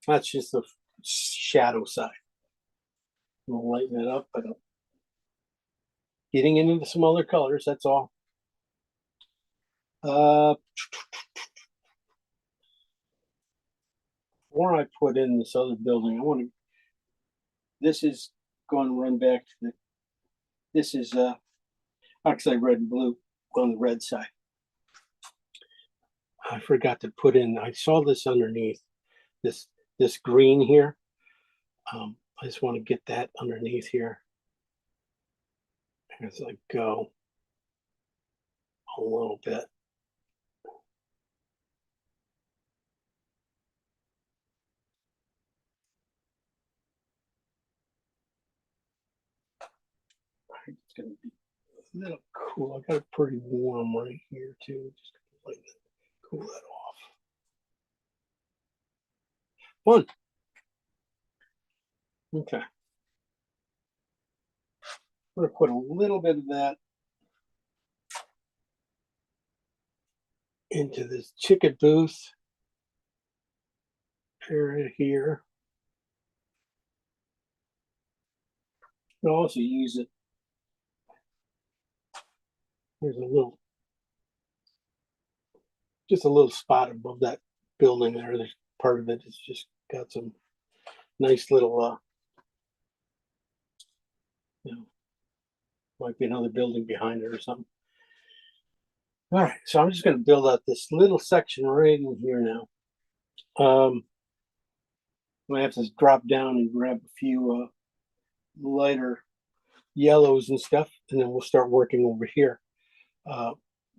That's just the shadow side. I'm gonna lighten it up, but I'm getting into some other colors, that's all. Before I put in this other building, this is going to run back to this is oxide red and blue on the red side. I forgot to put in, I saw this underneath, this green here. I just want to get that underneath here as I go a little bit. It's going to be a little cool. I got it pretty warm right here too. Just like cool that off. Fun. Okay. I'm going to put a little bit of that into this chicken booth area here. I'll also use it. There's just a little spot above that building there. There's part of it. It's just got some nice little, might be another building behind it or something. All right, so I'm just going to build out this little section right in here now. I have to drop down and grab a few lighter yellows and stuff, and then we'll start working over here.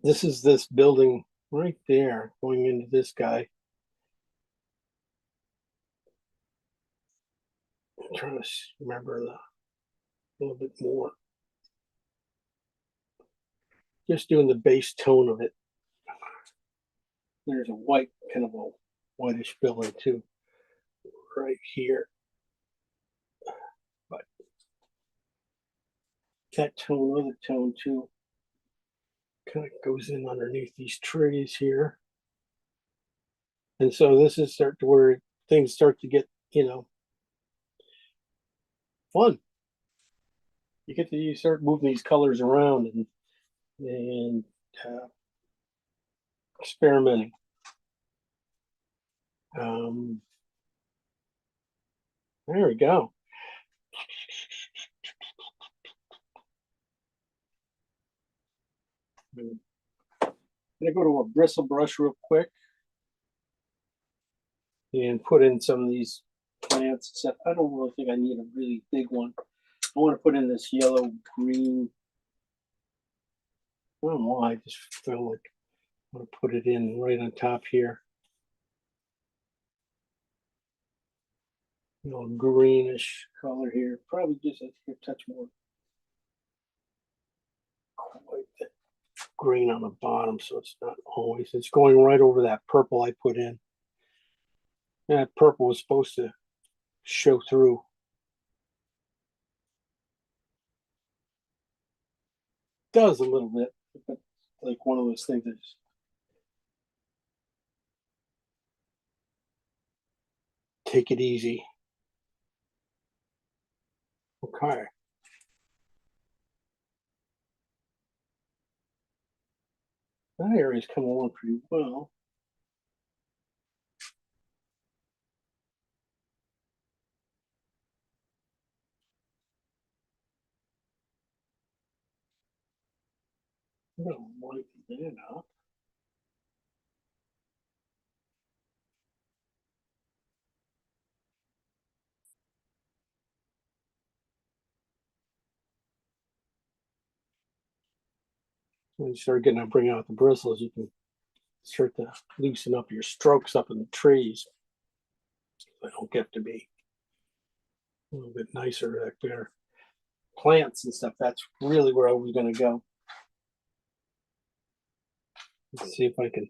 This is this building right there going into this guy. I'm trying to remember a little bit more. Just doing the base tone of it. There's a white, kind of a whitish building too, right here. But that tone, other tone too, kind of goes in underneath these trees here. And so this is where things start to get, fun. You start moving these colors around and experimenting. There we go. I'm gonna go to a bristle brush real quick and put in some of these plants and stuff. I don't really think I need a really big one. I want to put in this yellow green. I don't know why, I just feel like I want to put it in right on top here. Greenish color here. Probably just a touch more quite that green on the bottom, so it's not always. It's going right over that purple I put in. That purple was supposed to show through. Does a little bit, but like one of those things that just take it easy. Okay. That area's coming along pretty well. I'm gonna lighten that up. When you start getting to bring out the bristles, you can start to loosen up your strokes up in the trees. They don't get to be a little bit nicer back there. Plants and stuff, that's really where I was going to go. Let's see if I can.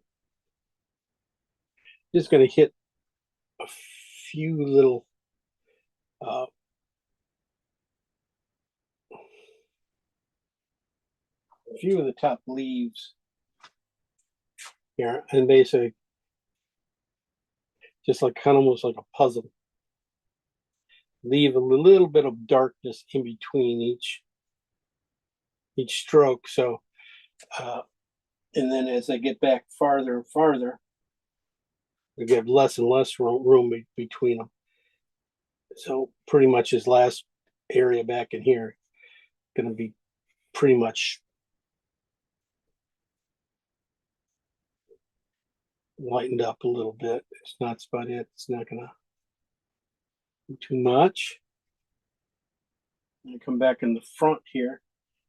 Just going to hit a few little a few of the top leaves here, and basically just like kind of almost like a puzzle. Leave a little bit of darkness in between each stroke. So, and then as I get back farther and farther, we get less and less room between them. So pretty much his last area back in here going to be pretty much lightened up a little bit. It's not about it. It's not going to be too much. I'm going to come back in the front here.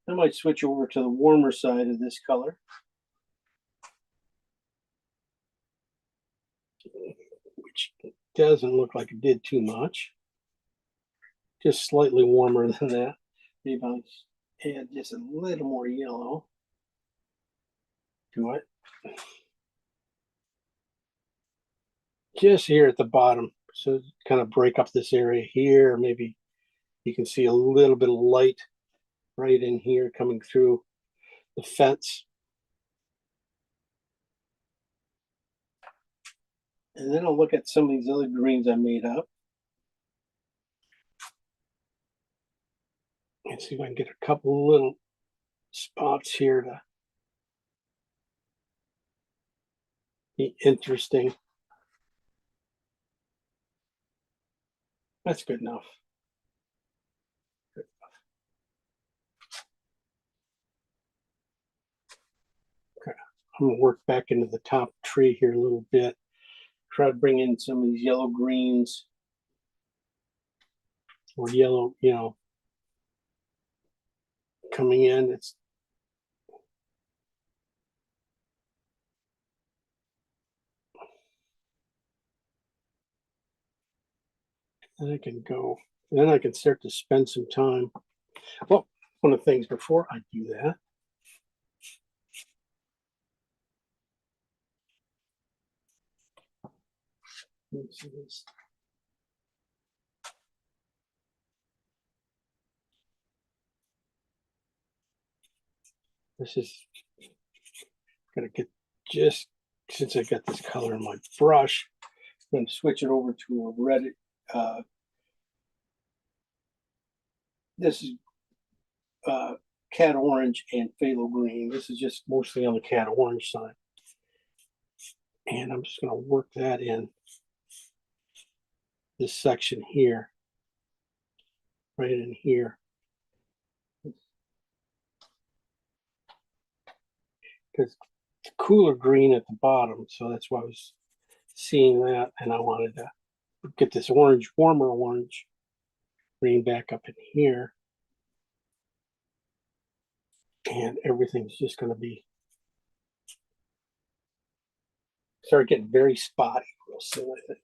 I might switch over to the warmer side of this color. Which doesn't look like it did too much. Just slightly warmer than that. Maybe I'll add just a little more yellow to it. Just here at the bottom. So kind of break up this area here. Maybe you can see a little bit of light right in here coming through the fence. And then I'll look at some of these other greens I made up. And see if I can get a couple little spots here to be interesting. That's good enough. Good enough. Okay. I'm going to work back into the top tree here a little bit. Try to bring in some of these yellow greens or yellow, coming in. It's then I can go. Then I can start to spend some time. Well, one of the things before I do that, let's see this. This is gonna get just since I got this color in my brush, I'm going to switch it over to a red. This is cat orange and phthalo green. This is just mostly on the cat orange side. And I'm just going to work that in this section here, right in here. Because it's cooler green at the bottom, so that's why I was seeing that, and I wanted to get this orange, warmer orange green back up in here. And everything's just going to be start getting very spotty real soon, I think.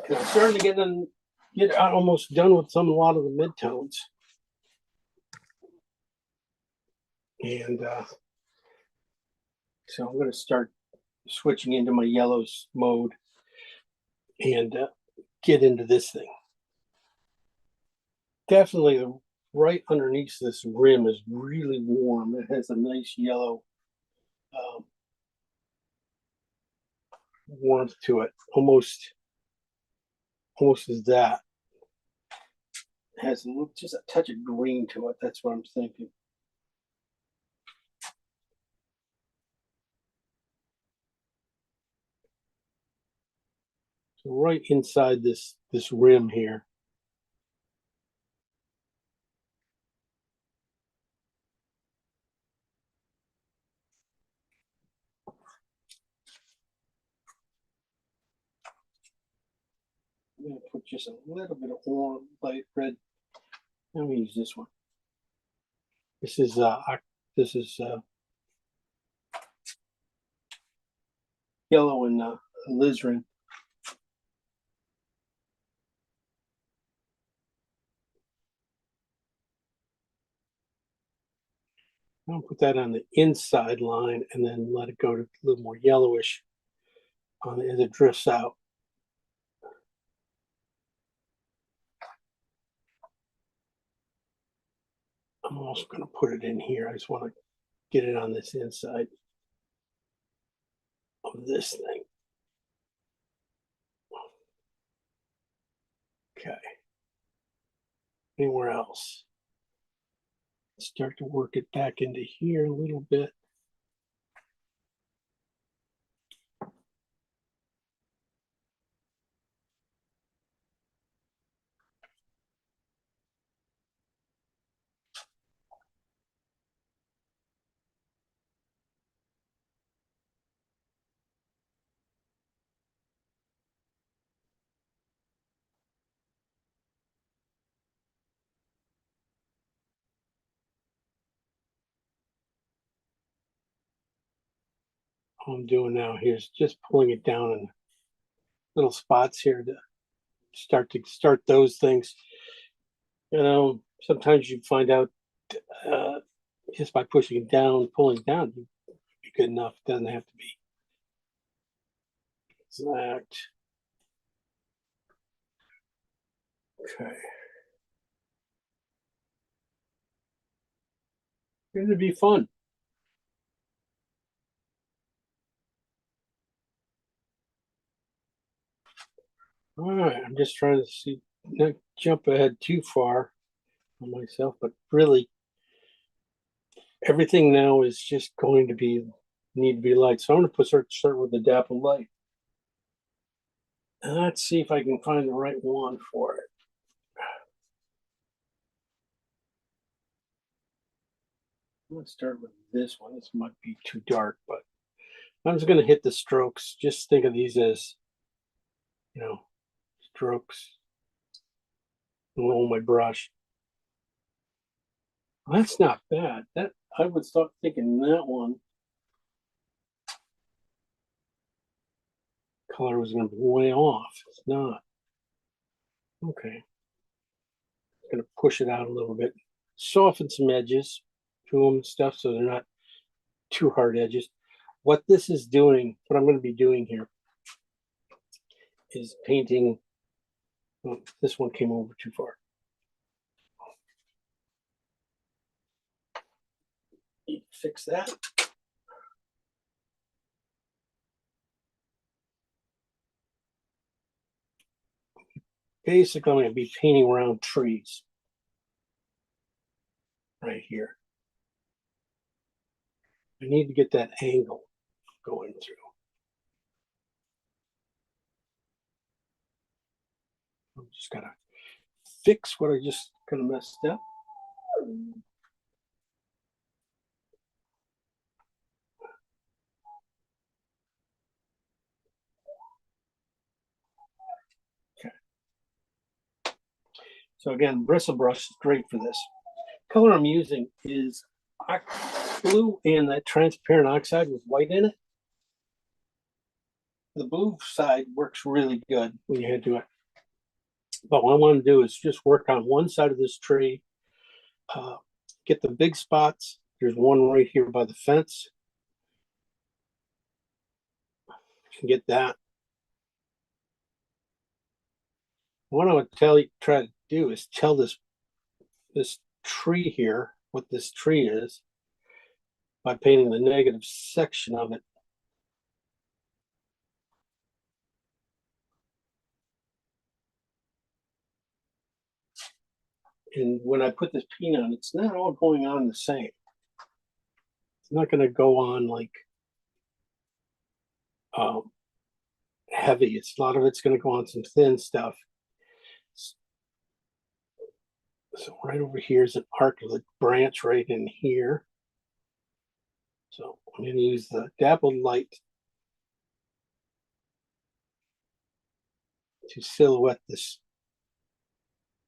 And I'm starting to get almost done with a lot of the midtones. And so I'm going to start switching into my yellows mode and get into this thing. Definitely right underneath this rim is really warm. It has a nice yellow warmth to it, almost as that. It has just a touch of green to it. That's what I'm thinking. So right inside this rim here. I'm going to put just a little bit of orange, light red. Let me use this one. This is yellow and alizarin. I'll put that on the inside line and then let it go to a little more yellowish as it drifts out. I'm also going to put it in here. I just want to get it on this inside of this thing. Okay. Anywhere else? Start to work it back into here a little bit. All I'm doing now here is just pulling it down in little spots here to start those things. You know, sometimes you find out just by pushing it down, pulling down, be good enough. It doesn't have to be exact. Okay. It's gonna be fun. All right, I'm just trying to not jump ahead too far on myself, but really everything now is just going to need to be light. So I'm going to start with the dapple light. And let's see if I can find the right one for it. Let's start with this one. This might be too dark, but I'm just going to hit the strokes. Just think of these as, strokes along my brush. Well, that's not bad. That I would start thinking that one color was going to be way off. It's not. Okay. I'm going to push it out a little bit. Soften some edges to them and stuff so they're not too hard edges. What this is doing, what I'm going to be doing here is painting. Oh, this one came over too far. Fix that. Basically, I'm going to be painting around trees right here. I need to get that angle going through. I'm just going to fix what I just kind of messed up. Okay. So again, bristle brush is great for this. Color I'm using is blue and that transparent oxide with white in it. The blue side works really good when you head to it. But what I want to do is just work on one side of this tree, get the big spots. There's one right here by the fence. Get that. What I would try to do is tell this tree here what this tree is by painting the negative section of it. And when I put this paint on, it's not all going on the same. It's not going to go on like heavy. It's a lot of it's going to go on some thin stuff. So right over here is an arc of the branch right in here. So I'm going to use the dappled light to silhouette this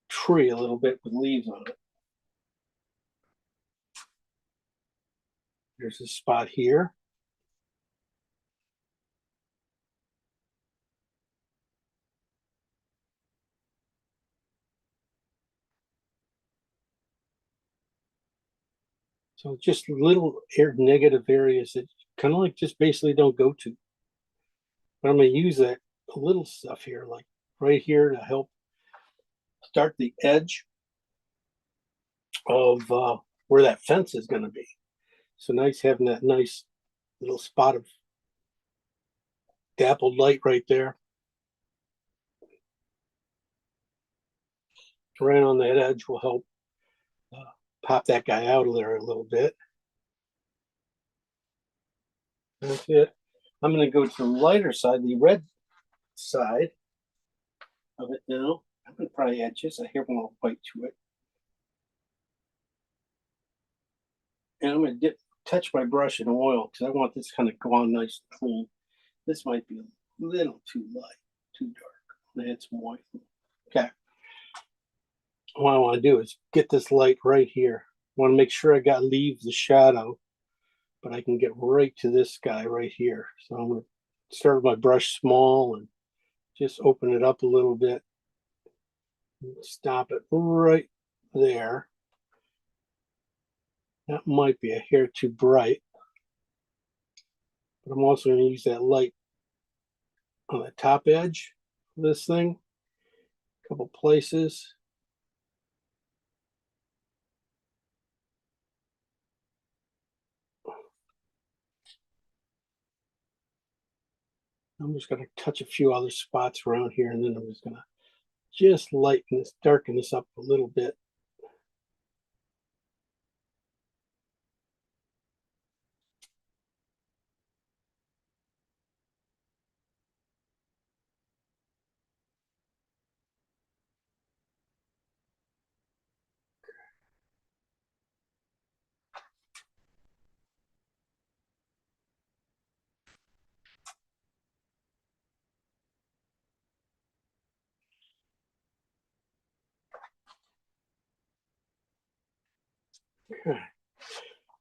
tree a little bit with leaves on it. There's a spot here. So just little negative areas that kind of like just basically don't go to. But I'm going to use that little stuff here, like right here to help start the edge of where that fence is going to be. So nice having that nice little spot of dappled light right there. Right on that edge will help pop that guy out of there a little bit. That's it. I'm going to go to the lighter side, the red side of it now. I'm going to probably add just a hair more white to it. And I'm going to touch my brush in oil because I want this kind of go on nice and clean. This might be a little too light, too dark. I'm going to add some white. Okay. What I want to do is get this light right here. I want to make sure I leave the shadow, but I can get right to this guy right here. So I'm going to start with my brush small and just open it up a little bit. Stop it right there. That might be a hair too bright. But I'm also going to use that light on the top edge of this thing. A couple places. I'm just going to touch a few other spots around here, and then I'm just going to just lighten this, darken this up a little bit.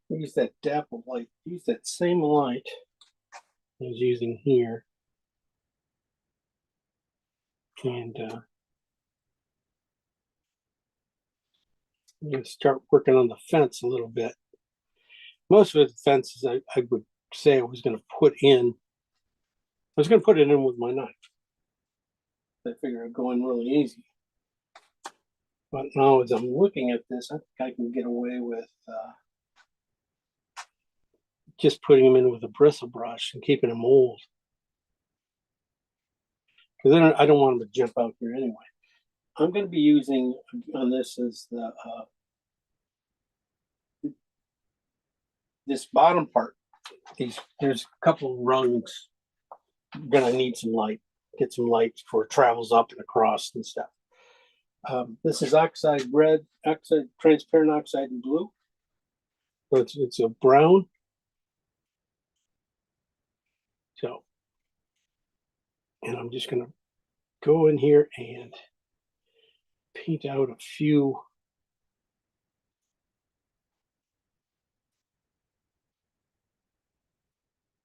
Use that dapple light, use that same light I was using here. And I'm going to start working on the fence a little bit. Most of the fences I would say I was going to put in. I was going to put it in with my knife. I figure I'd go in really easy. But now as I'm looking at this, I think I can get away with just putting them in with a bristle brush and keeping them old. Because then I don't want them to jump out here anyway. I'm going to be using on this is the this bottom part. There's a couple of rungs. I'm going to need some light. Get some light before it travels up and across and stuff. This is oxide red, oxide transparent oxide and blue. So it's a brown. So, and I'm just going to go in here and paint out a few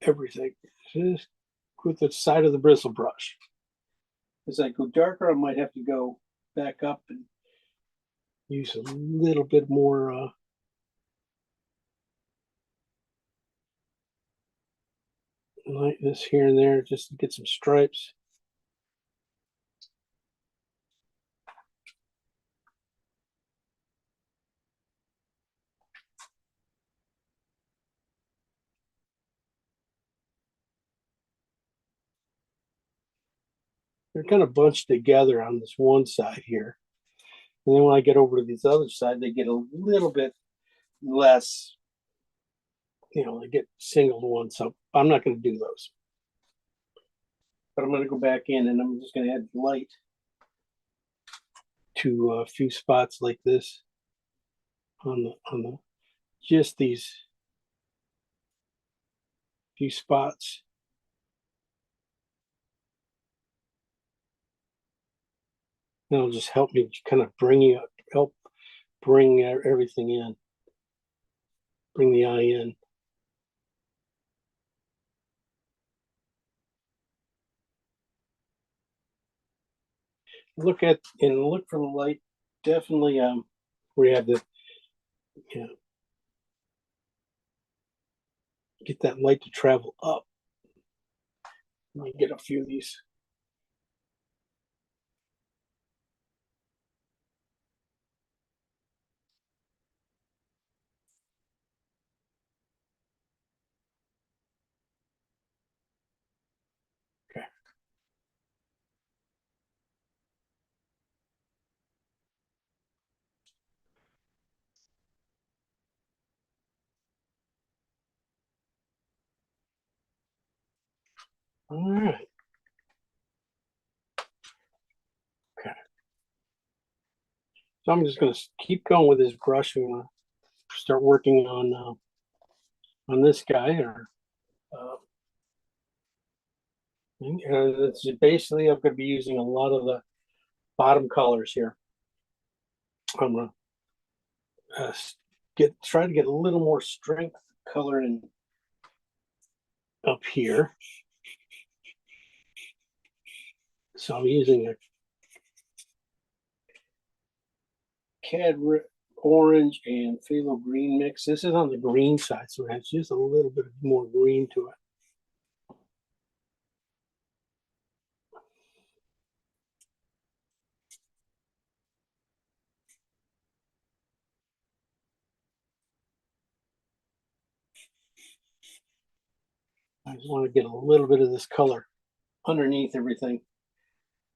everything just with the side of the bristle brush. As I go darker, I might have to go back up and use a little bit more like this here and there just to get some stripes. They're kind of bunched together on this one side here. And then when I get over to this other side, they get a little bit less, they get singled one. So I'm not going to do those. But I'm going to go back in and I'm just going to add light to a few spots like this on the just these few spots. It'll just help me kind of help bring everything in, bring the eye in. Look for the light. Definitely, where you have the, get that light to travel up. Let me get a few of these. Okay. All right. Okay. So I'm just going to keep going with this brush and start working on this guy. It's basically I'm going to be using a lot of the bottom colors here. I'm going to try to get a little more strength coloring up here. So I'm using a Cad orange and phthalo green mix. This is on the green side, so it has just a little bit more green to it. I just want to get a little bit of this color underneath everything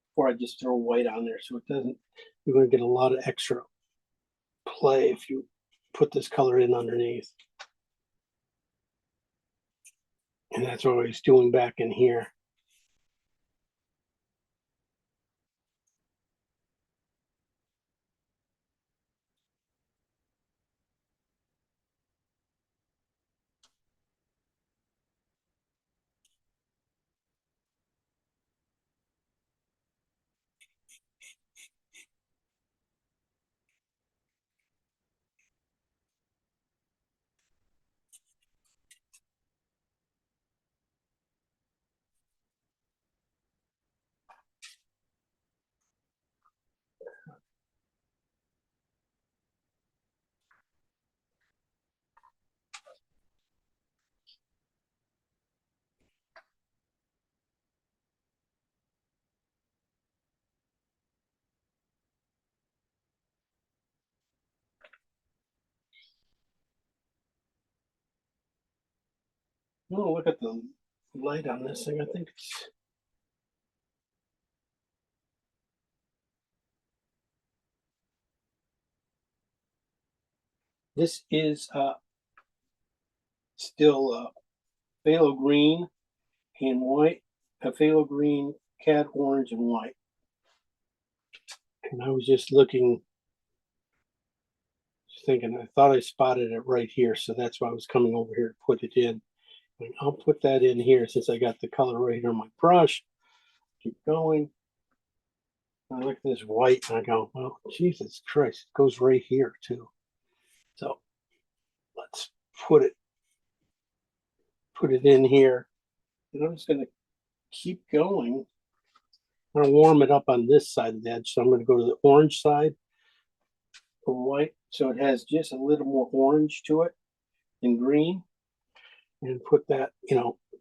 before I just throw white on there, so it doesn't, you're going to get a lot of extra play if you put this color in underneath. And that's what I was doing back in here. Oh, look at the light on this thing. I think this is still phthalo green and white, a phthalo green, Cad orange, and white. And I was just looking, thinking, I thought I spotted it right here, so that's why I was coming over here to put it in. And I'll put that in here since I got the color right here on my brush. Keep going. I look at this white and I go, well, Jesus Christ, it goes right here too. So let's put it in here. And I'm just going to keep going I'm gonna warm it up on this side of the edge. So I'm gonna go to the orange side for white. So it has just a little more orange to it and green. And put that,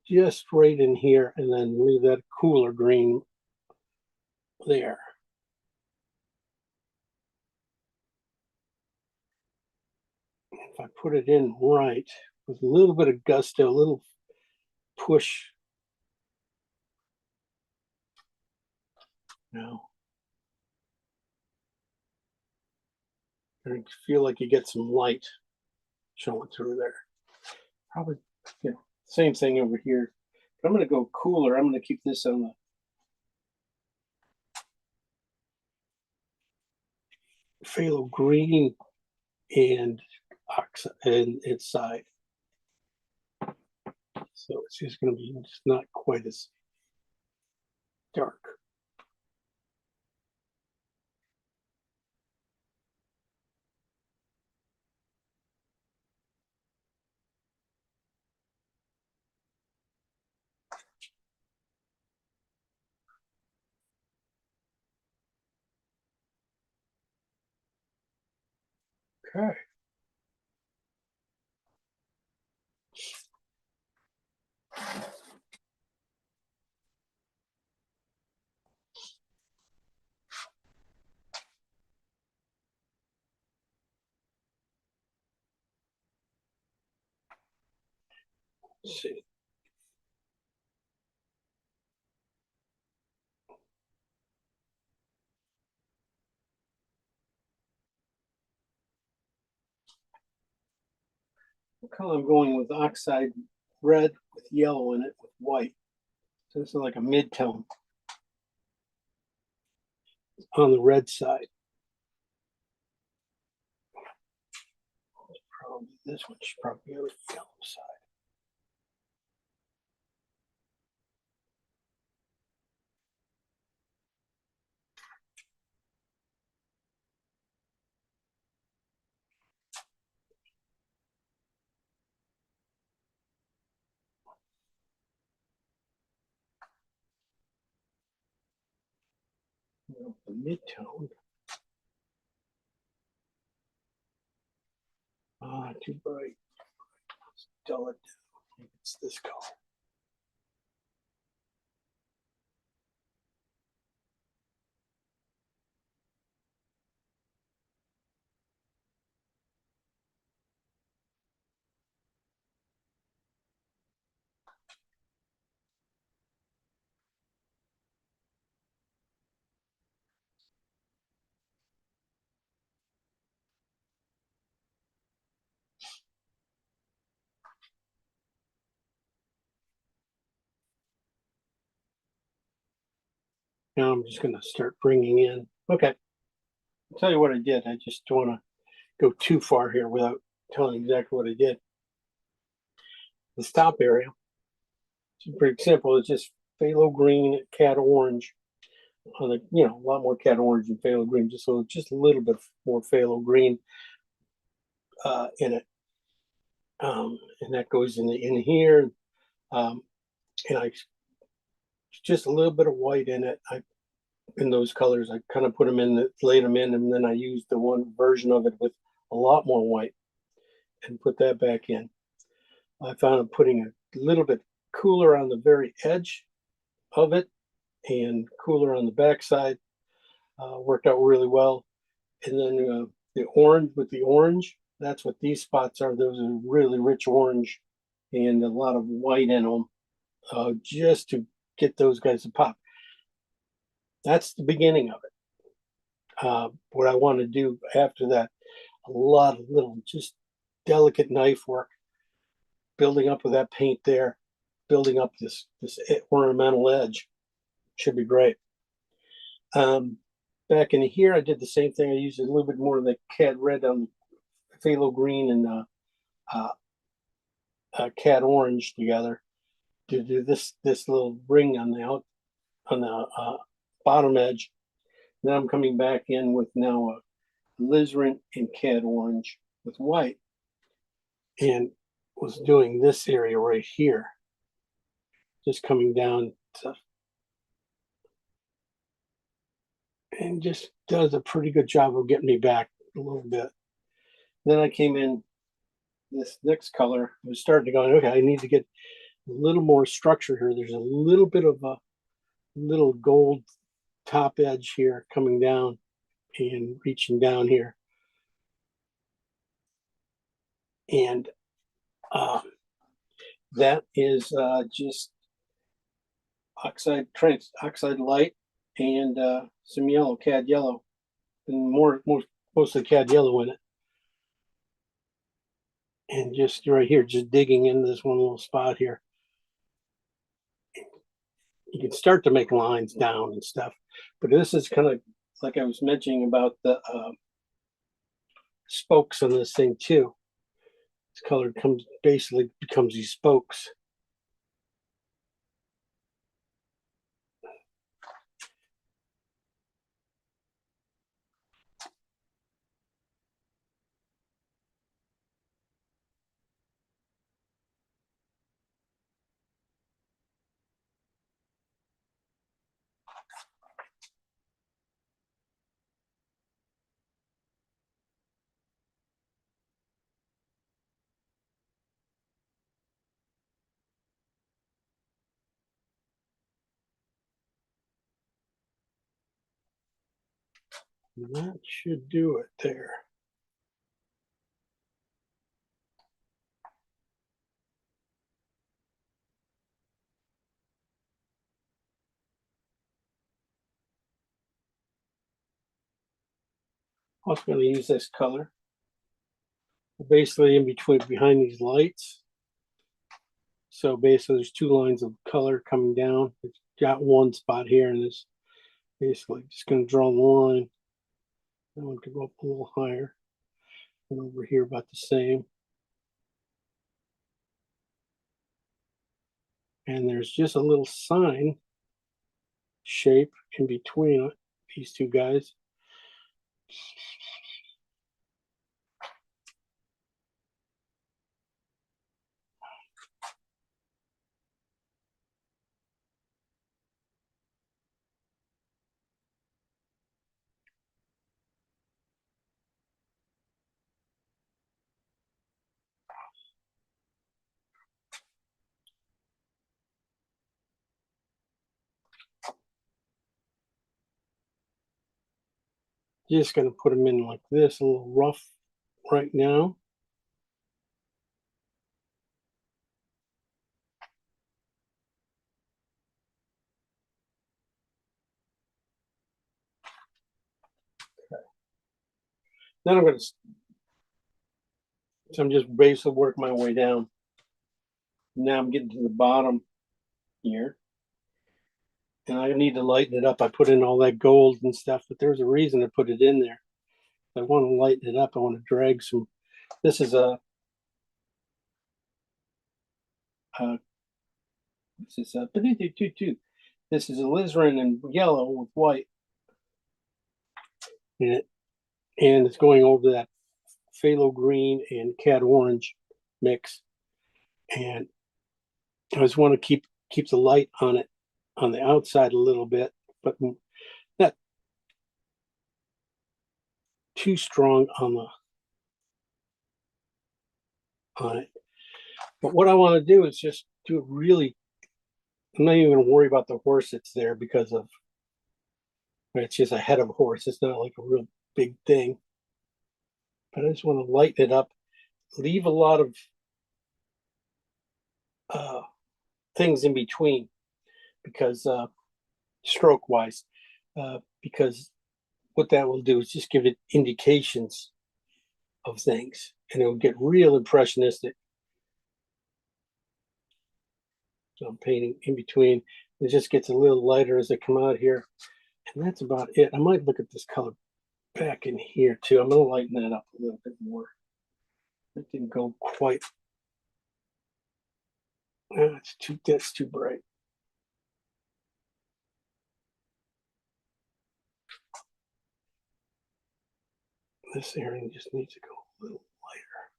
just right in here and then leave that cooler green there. If I put it in right with a little bit of gusto, a little push. Now, I feel like you get some light showing through there. Probably, same thing over here. But I'm going to go cooler. I'm going to keep this on the phthalo green and oxide and its side. So it's just going to be just not quite as dark. Okay. Let's see. What color I'm going with oxide red with yellow in it with white. So this is like a mid-tone on the red side. Probably this one should probably be on the yellow side. The mid-tone. Too bright. Let's dull it down. It's this color. Now I'm just going to start bringing in. Okay. I'll tell you what I did. I just don't want to go too far here without telling exactly what I did. This top area, it's pretty simple. It's just phthalo green, cat orange. On the, a lot more cat orange than phthalo green, just a little bit more phthalo green in it. And that goes in here. And I just a little bit of white in it. In those colors, I kind of put them in, laid them in, and then I used the one version of it with a lot more white and put that back in. I found I'm putting a little bit cooler on the very edge of it and cooler on the backside. Worked out really well. And then the orange with the orange, that's what these spots are. Those are really rich orange and a lot of white in them, just to get those guys to pop. That's the beginning of it. What I want to do after that, a lot of little, just delicate knife work, building up with that paint there, building up this ornamental edge. Should be great. Back in here, I did the same thing. I used a little bit more of the cat red on phthalo green and cat orange together to do this little ring on the bottom edge. Then I'm coming back in with now a alizarin and cat orange with white, and was doing this area right here, just coming down to and just does a pretty good job of getting me back a little bit. Then I came in this next color. I was starting to go, okay, I need to get a little more structure here. There's a little bit of a little gold top edge here coming down and reaching down here. And that is just oxide light and some yellow, cad yellow, and mostly cad yellow in it. And just right here, just digging into this one little spot here. You can start to make lines down and stuff, but this is kind of like I was mentioning about the spokes on this thing too. This color basically becomes these spokes. And that should do it there. Also going to use this color basically in between behind these lights. So basically there's two lines of color coming down. It's got one spot here and it's basically just going to draw the line. I want to go up a little higher and over here about the same. And there's just a little sign shape in between these two guys. Just going to put them in like this, a little rough right now. Okay. Then I'm going to, so I'm just basically work my way down. Now I'm getting to the bottom here. And I need to lighten it up. I put in all that gold and stuff, but there's a reason to put it in there. I want to lighten it up. I want to drag some. This is a this is a this is alizarin in yellow with white in it, and it's going over that phthalo green and cad orange mix. And I just want to keep the light on it on the outside a little bit, but not too strong on it. But what I want to do is just do it really. I'm not even going to worry about the horse that's there because of it's just a head of a horse. It's not like a real big thing. But I just want to lighten it up, leave a lot of things in between because stroke wise, because what that will do is just give it indications of things and it will get real impressionistic. So I'm painting in between. It just gets a little lighter as I come out here. And that's about it. I might look at this color back in here too. I'm going to lighten that up a little bit more. That didn't go quite. That's too bright. This area just needs to go a little lighter.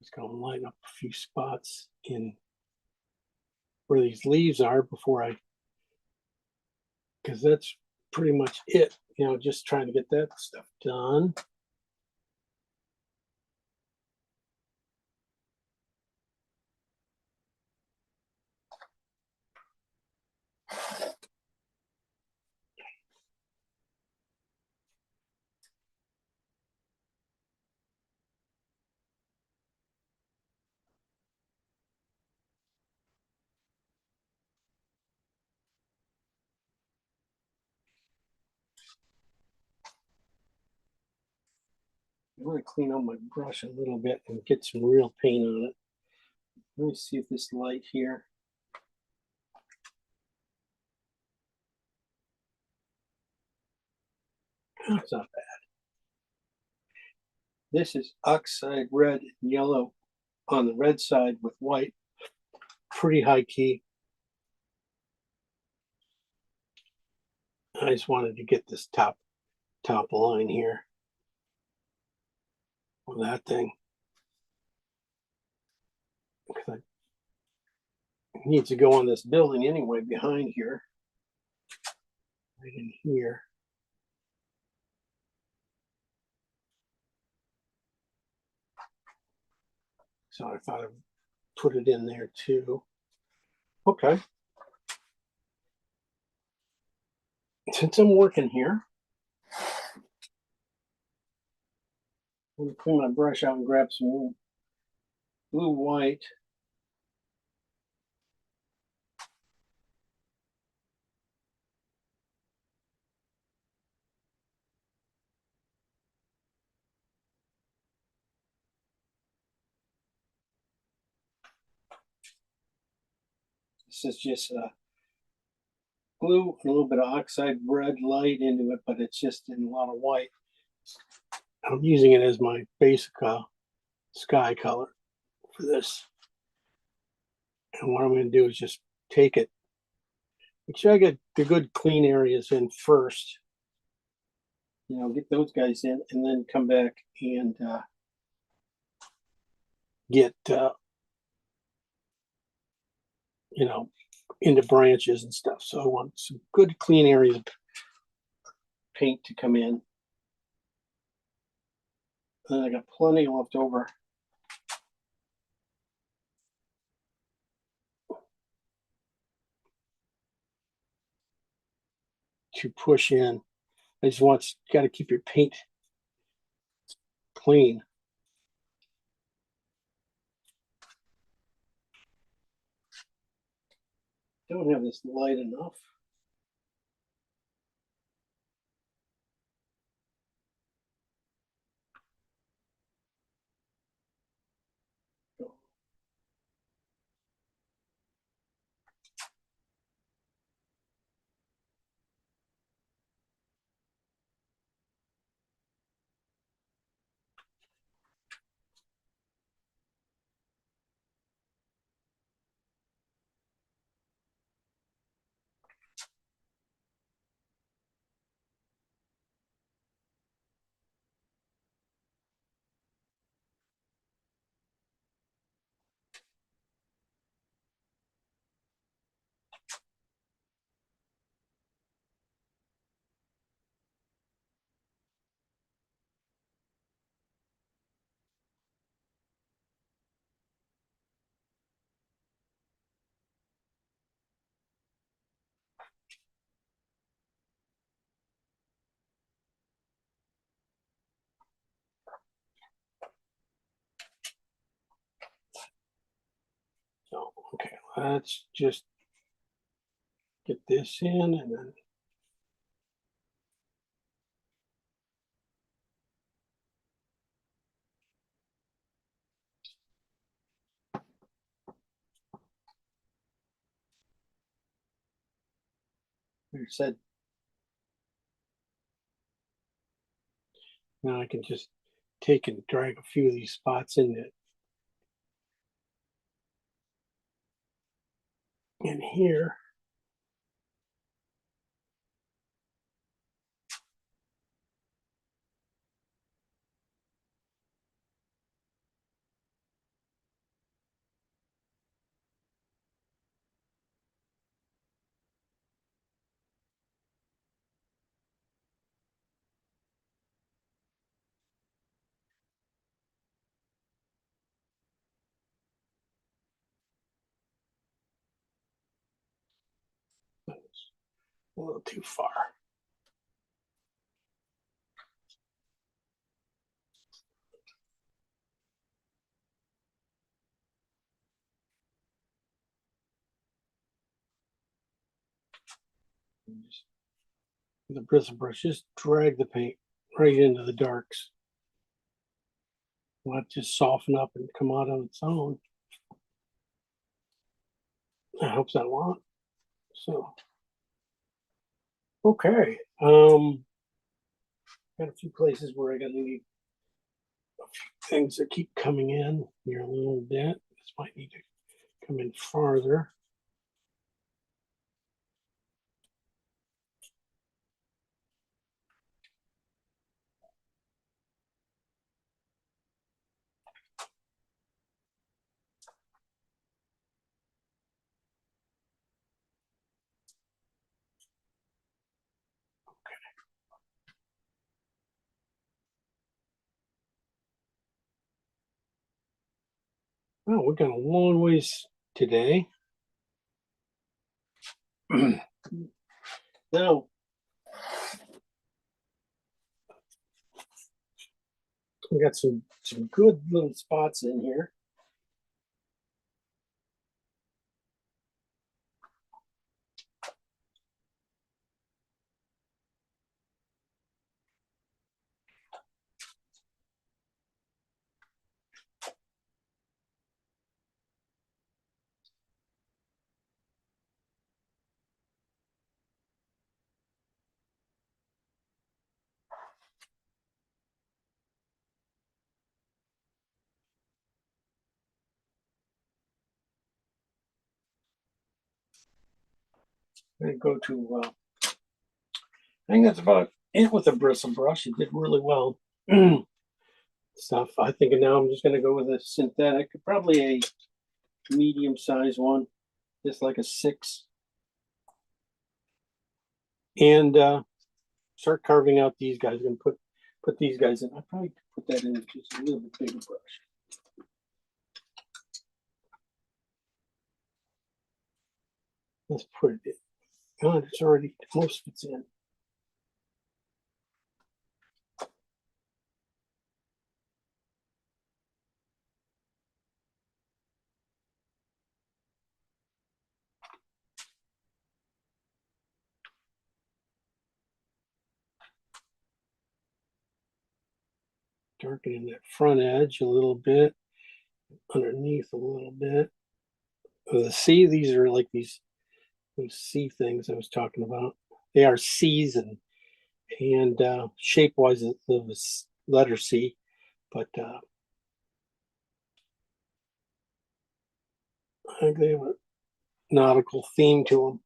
just gonna line up a few spots in where these leaves are before because that's pretty much it. Just trying to get that stuff done. I want to clean up my brush a little bit and get some real paint on it. Let me see if this light here. Oh, it's not bad. This is oxide red and yellow on the red side with white. Pretty high key. I just wanted to get this top line here on that thing. Because it needs to go on this building anyway behind here. Right in here. So I thought I'd put it in there too. Okay. Since I'm working here, I'm going to clean my brush out and grab some blue white. This is just blue and a little bit of oxide red light into it, but it's just in a lot of white. I'm using it as my basic sky color for this. And what I'm going to do is just take it. Make sure I get the good clean areas in first. Get those guys in and then come back and get, into branches and stuff. So I want some good clean areas of paint to come in. And I got plenty left over. To push in. I just got to keep your paint clean. Don't have this light enough. So, okay, let's just get this in and then we said now I can just take and drag a few of these spots in here. a little too far. The bristle brush, just drag the paint right into the darks. Let it just soften up and come out on its own. That helps out a lot. So, okay. Got a few places where I got to need things that keep coming in here a little bit. This might need to come in farther. Oh, we've got a long ways today. Now, we got some good little spots in here. I'm gonna go to. I think that's about it with the bristle brush. It did really well. Stuff. I think now I'm just gonna go with a synthetic, probably a medium size one, just like a 6, and start carving out these guys. I'm gonna put these guys in. I probably put that in just a little bit bigger brush. Let's put it in. God, it's already most of it's in. Darkening that front edge a little bit, underneath a little bit. The C, these are like these C things I was talking about. They are C's and shape wise, the letter C, but I think they have a nautical theme to them.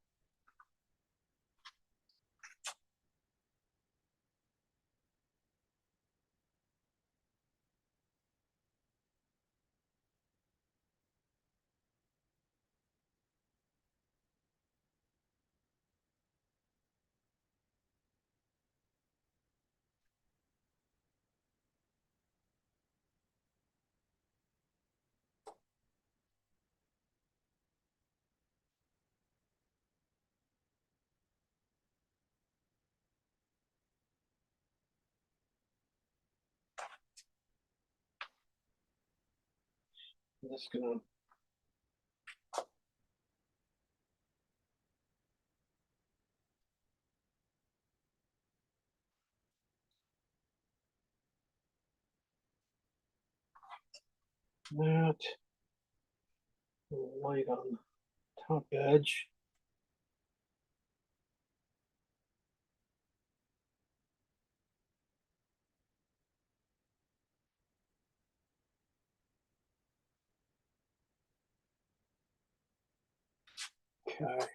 I'm just gonna that a little light on the top edge. Okay.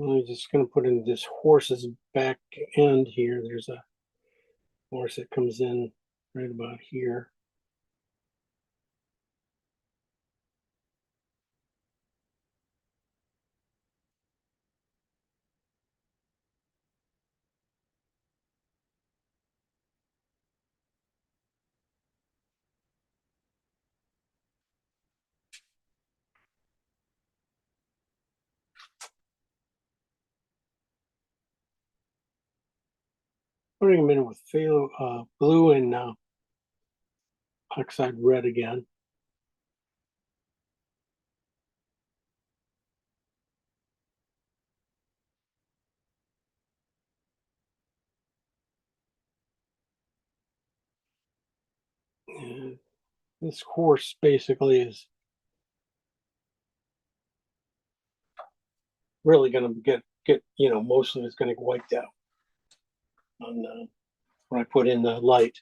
I'm just going to put in this horse's back end here. There's a horse that comes in right about here. Putting them in with phthalo blue and oxide red again. And this horse basically is really going to get most of it's going to get wiped out on when I put in the light.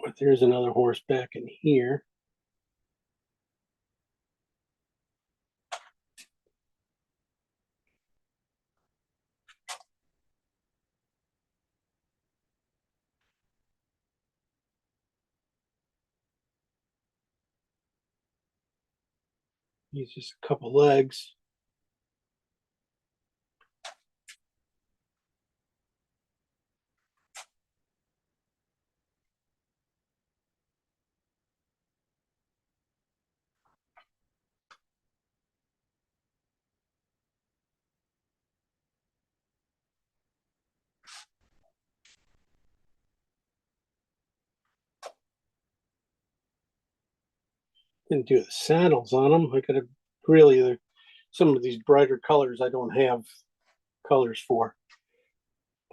But there's another horse back in here. He's just a couple legs. Didn't do the saddles on them. I could have really some of these brighter colors I don't have colors for.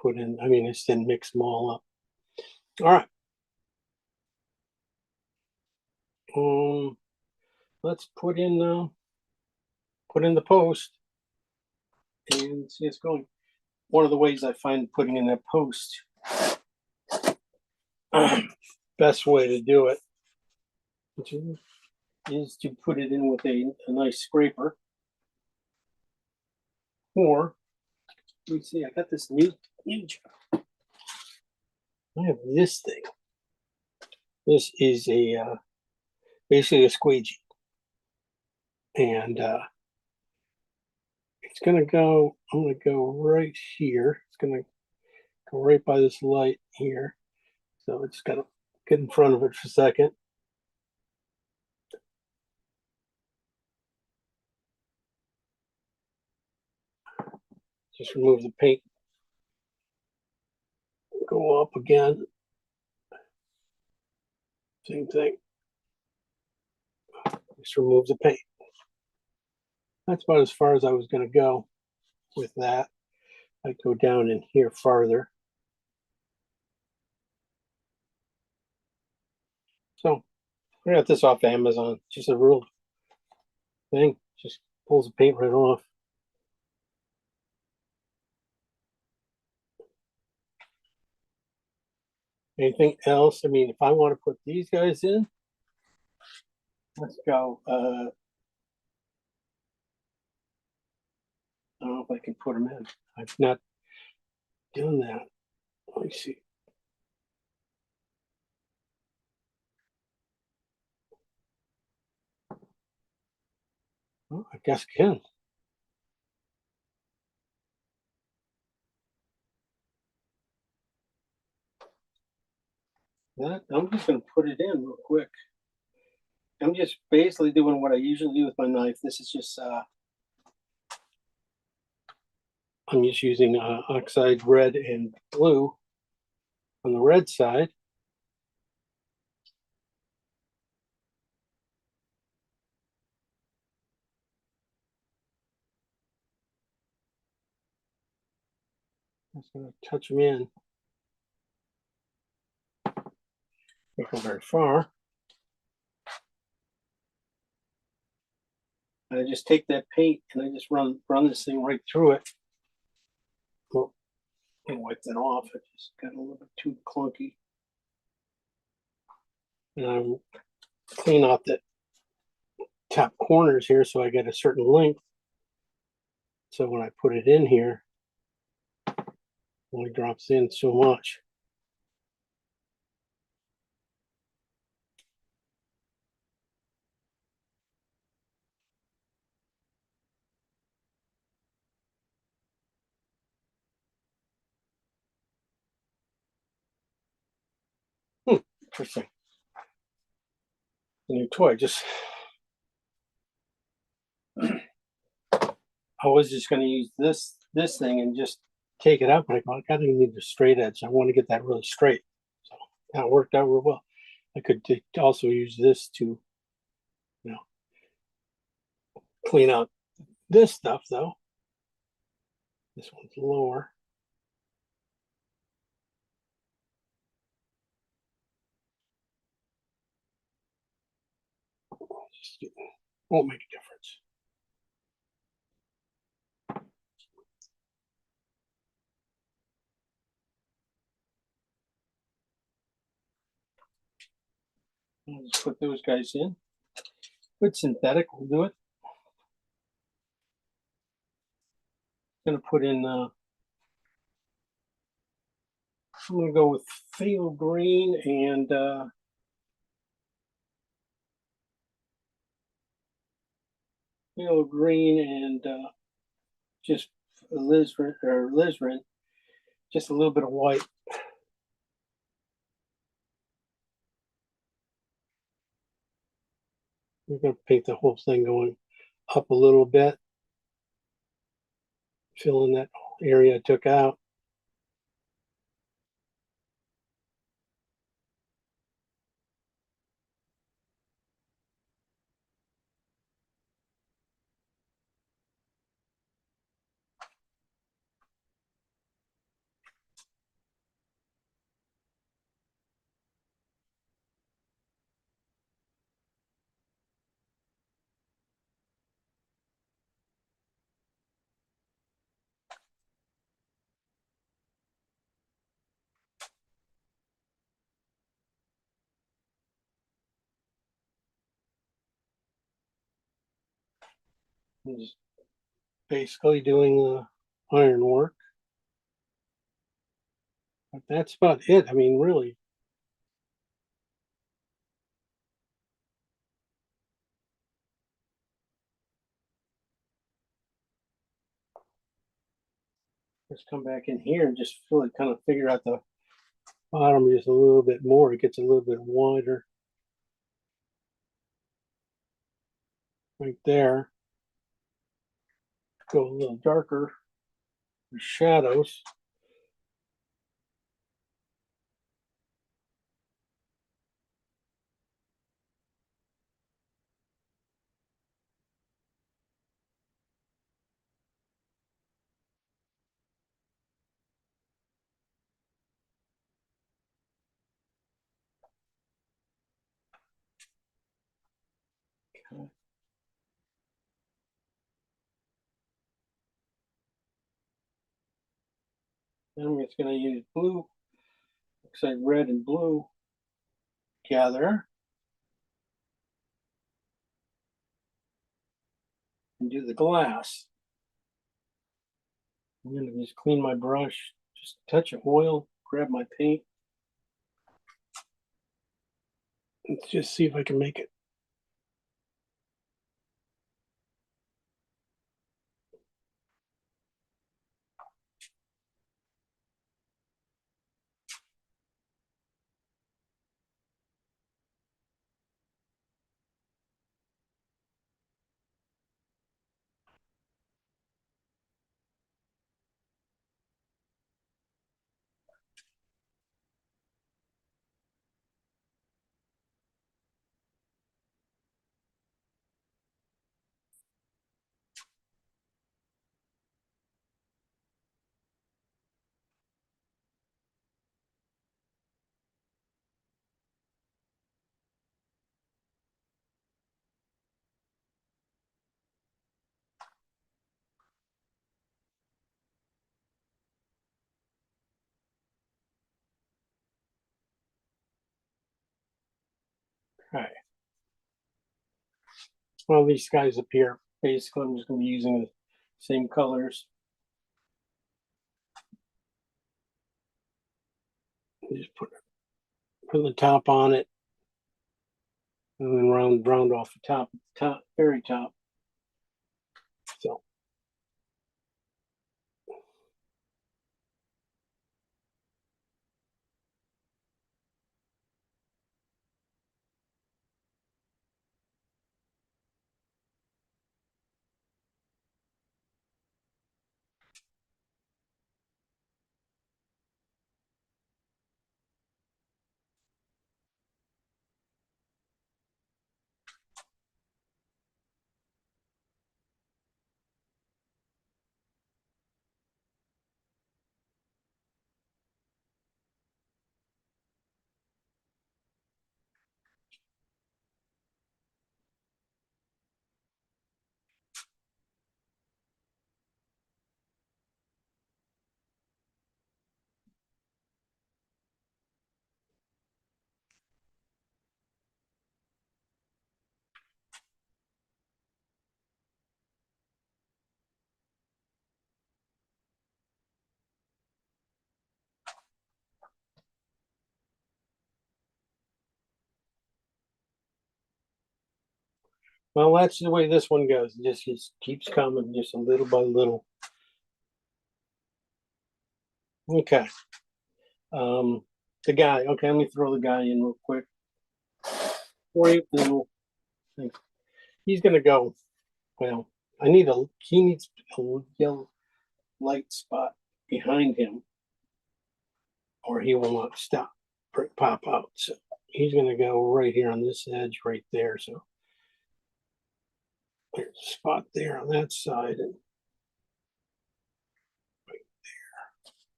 Put in, I mean, I just didn't mix them all up. All right. Let's put in the post and see it's going. One of the ways I find putting in that post, best way to do it is to put it in with a nice scraper. Or let me see, I got this new job. I have this thing. This is basically a squeegee, and it's gonna go. I'm gonna go right here. It's gonna go right by this light here. So I just gotta get in front of it for a second. Just remove the paint. Go up again. Same thing. Just remove the paint. That's about as far as I was going to go with that. I'd go down in here farther. So I got this off Amazon. Just a real thing. Just pulls the paint right off. Anything else? I mean, if I want to put these guys in, let's go. I don't know if I can put them in. I've not done that. Let me see. Oh, I guess I can. That I'm just going to put it in real quick. I'm just basically doing what I usually do with my knife. This is just I'm just using oxide red and blue on the red side. I'm just going to touch them in. Don't go very far. I just take that paint and I just run this thing right through it. Well, I wipe that off. It just got a little bit too clunky. And I'm clean out the top corners here so I get a certain length. So when I put it in here, it only drops in so much. Interesting. A new toy. Just I was just going to use this thing and just take it out, but I go, I gotta need the straight edge. I want to get that really straight. So that worked out real well. I could also use this to, you know, clean out this stuff though. This one's lower. Just won't make a difference. I'll just put those guys in. With synthetic, we'll do it. Gonna put in. I'm gonna go with phthalo green and just alizarin, just a little bit of white. We're gonna paint the whole thing going up a little bit, fill in that area I took out. I'm just basically doing the iron work. But that's about it. I mean, really. Let's come back in here and just really kind of figure out the bottom just a little bit more. It gets a little bit wider right there. Go a little darker with shadows. Then I'm just going to use blue, looks like red and blue together, and do the glass. I'm going to just clean my brush, just touch of oil, grab my paint. Let's just see if I can make it. All right. Well, these guys up here, basically, I'm just going to be using same colors. Just put the top on it, and then round off the top, very top. So well, that's the way this one goes. It just keeps coming, just a little by little. Okay. The guy. Okay, let me throw the guy in real quick. 40 little thing. He's gonna go. Well, he needs a yellow light spot behind him, or he will not stop pop out. So he's gonna go right here on this edge right there. So there's a spot there on that side, and right there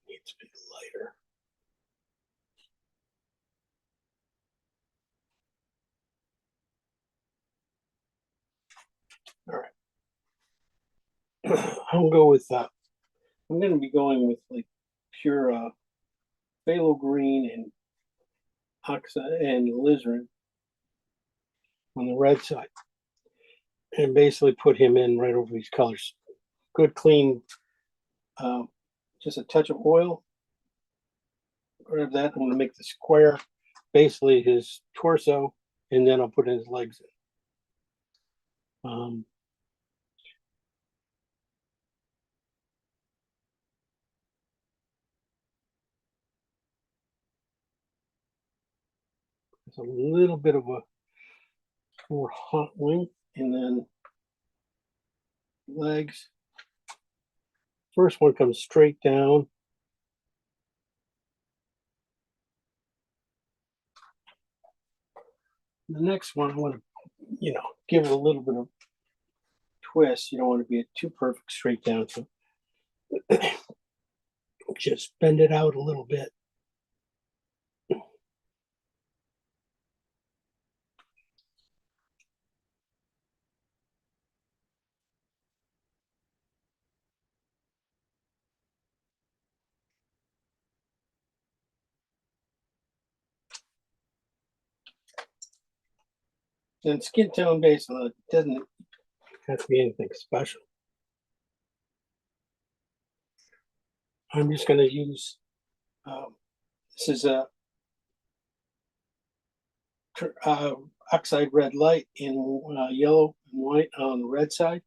needs to be lighter. All right. I'll go with I'm going to be going with like pure phthalo green and oxide and alizarin on the red side, and basically put him in right over these colors. Good clean, just a touch of oil. Grab that. I'm going to make the square, basically his torso, and then I'll put his legs in. It's a little bit of a more hot wing, and then legs. First one comes straight down. The next one, I want to, give it a little bit of twist. You don't want to be too perfect straight down. So just bend it out a little bit. And skin tone based on it doesn't have to be anything special. I'm just going to use, this is a oxide red light in yellow and white on the red side.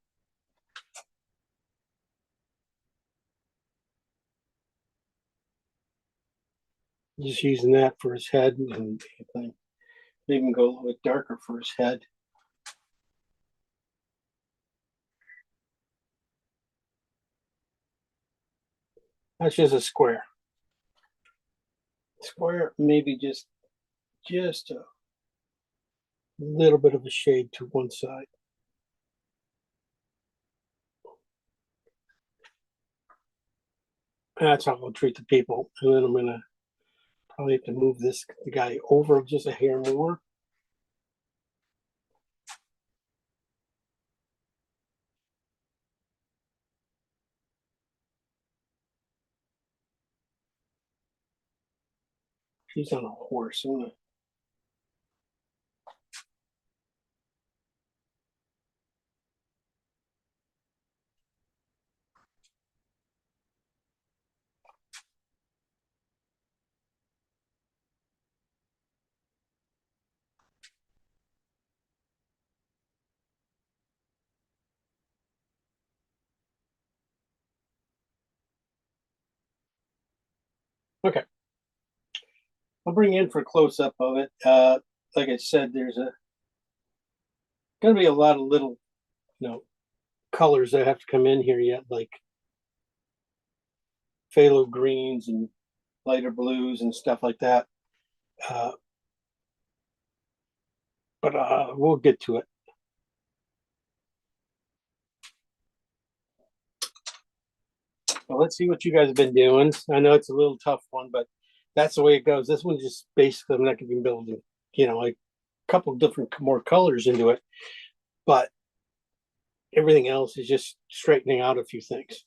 Just using that for his head, and even go a little bit darker for his head. That's just a square. Square, maybe just a little bit of a shade to one side. That's how I'll treat the people. And then I'm gonna probably have to move the guy over just a hair more. He's on a horse. Okay. I'll bring you in for a close up of it. Like I said, there's gonna be a lot of little, colors that have to come in here yet, like phthalo greens and lighter blues and stuff like that. But we'll get to it. Well, let's see what you guys have been doing. I know it's a little tough one, but that's the way it goes. This one's just basically I'm not going to be building, like a couple different more colors into it, but everything else is just straightening out a few things.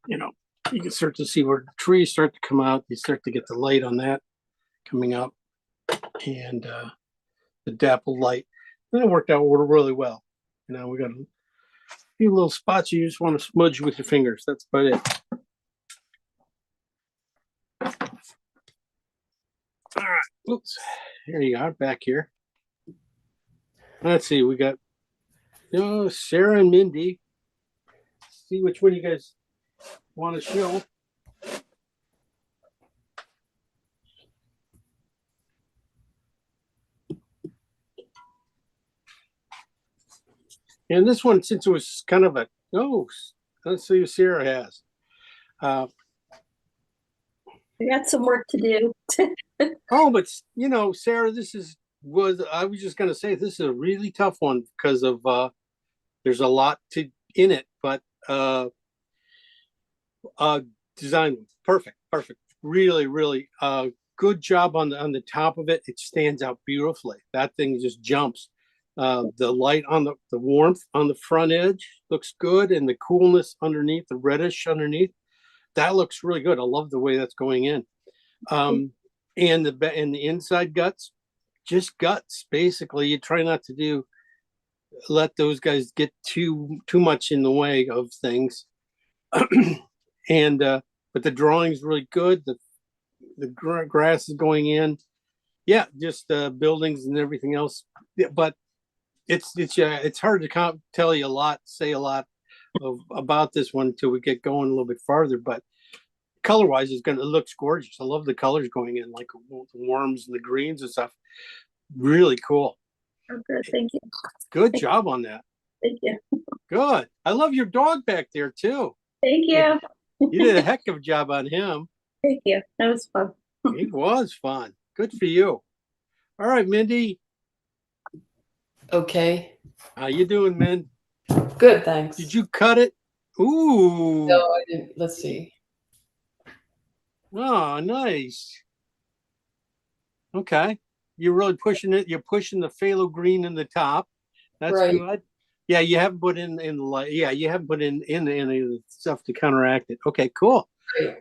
You can start to see where the trees start to come out. You start to get the light on that coming up, and the dappled light. And it worked out really well. We got a few little spots you just want to smudge with your fingers. That's about it. All right. Oops. Here you are, back here. Let's see. We got Sarah and Mindy. See which one you guys want to show. And this one, since it was kind of let's see what Sarah has. I got some work to do. But Sarah, I was just gonna say this is a really tough one because of there's a lot in it, but design perfect, really, really good job on the top of it. It stands out beautifully. That thing just jumps. The light on the warmth on the front edge looks good, and the coolness underneath, the reddish underneath, that looks really good. I love the way that's going in. And the inside guts, just guts. Basically, you try not to let those guys get too much in the way of things. And but the drawing's really good. The grass is going in. Yeah, just buildings and everything else. Yeah, but it's hard to tell you a lot, say a lot about this one until we get going a little bit farther. But color wise, it looks gorgeous. I love the colors going in, like the warms and the greens and stuff. Really cool. Oh, good. Thank you. Good job on that. Thank you. Good. I love your dog back there too. Thank you. You did a heck of a job on him. Thank you. That was fun. It was fun. Good for you. All right, Mindy. Okay. How you doing, Min? Good, thanks. Did you cut it? Ooh. No, I didn't. Let's see. Oh, nice. Okay. You're really pushing it. You're pushing the phthalo green in the top. That's right. Good. Yeah, you haven't put in the light. Yeah, you haven't put in any of the stuff to counteract it. Okay, cool. Right.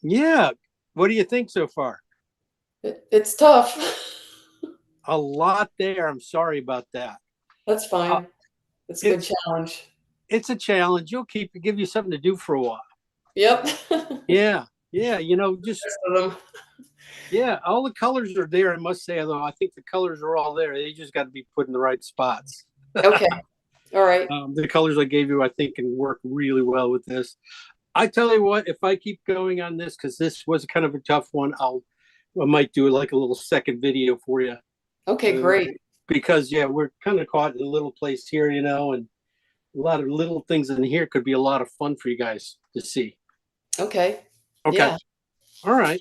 Yeah. What do you think so far? It's tough. A lot there. I'm sorry about that. That's fine. It's a good challenge. It's a challenge. Give you something to do for a while. Yep. Yeah. Just all the colors are there. I must say, though, I think the colors are all there. They just got to be put in the right spots. Okay. All right. The colors I gave you, I think, can work really well with this. I tell you what, if I keep going on this, because this was kind of a tough one, I might do like a little second video for you. Okay, great. Because we're kind of caught in a little place here, and a lot of little things in here could be a lot of fun for you guys to see. Okay. Yeah. All right.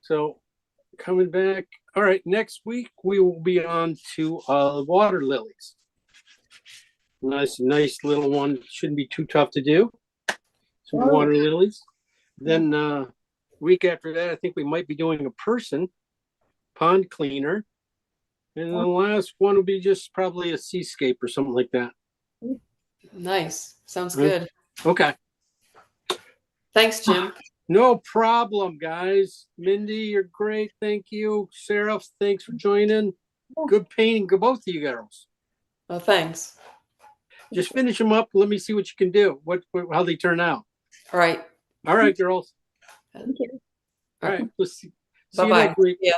So coming back. All right. Next week we will be on to water lilies. Nice little one. Shouldn't be too tough to do. Some water lilies. Then week after that, I think we might be doing a person pond cleaner. And the last one will be just probably a seascape or something like that. Nice. Sounds good. Okay. Thanks, Jim. No problem, guys. Mindy, you're great. Thank you. Sarah, thanks for joining. Good painting. Good, both of you girls. Oh, thanks. Just finish them up. Let me see what you can do. How they turn out. All right. All right, girls. Thank you. All right. We'll see Bye-bye. you next week. Yeah.